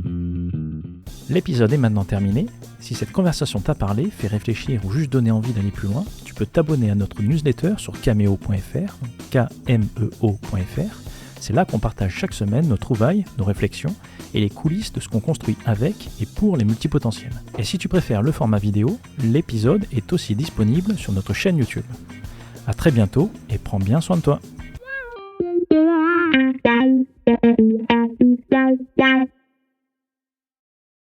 L'épisode est maintenant terminé. Si cette conversation t'a parlé, fait réfléchir ou juste donné envie d'aller plus loin, tu peux t'abonner à notre newsletter sur cameo.fr, K-M-E-O.fr. C'est là qu'on partage chaque semaine nos trouvailles, nos réflexions et les coulisses de ce qu'on construit avec et pour les multipotentiels. Et si tu préfères le format vidéo, l'épisode est aussi disponible sur notre chaîne YouTube. À très bientôt et prends bien soin de toi.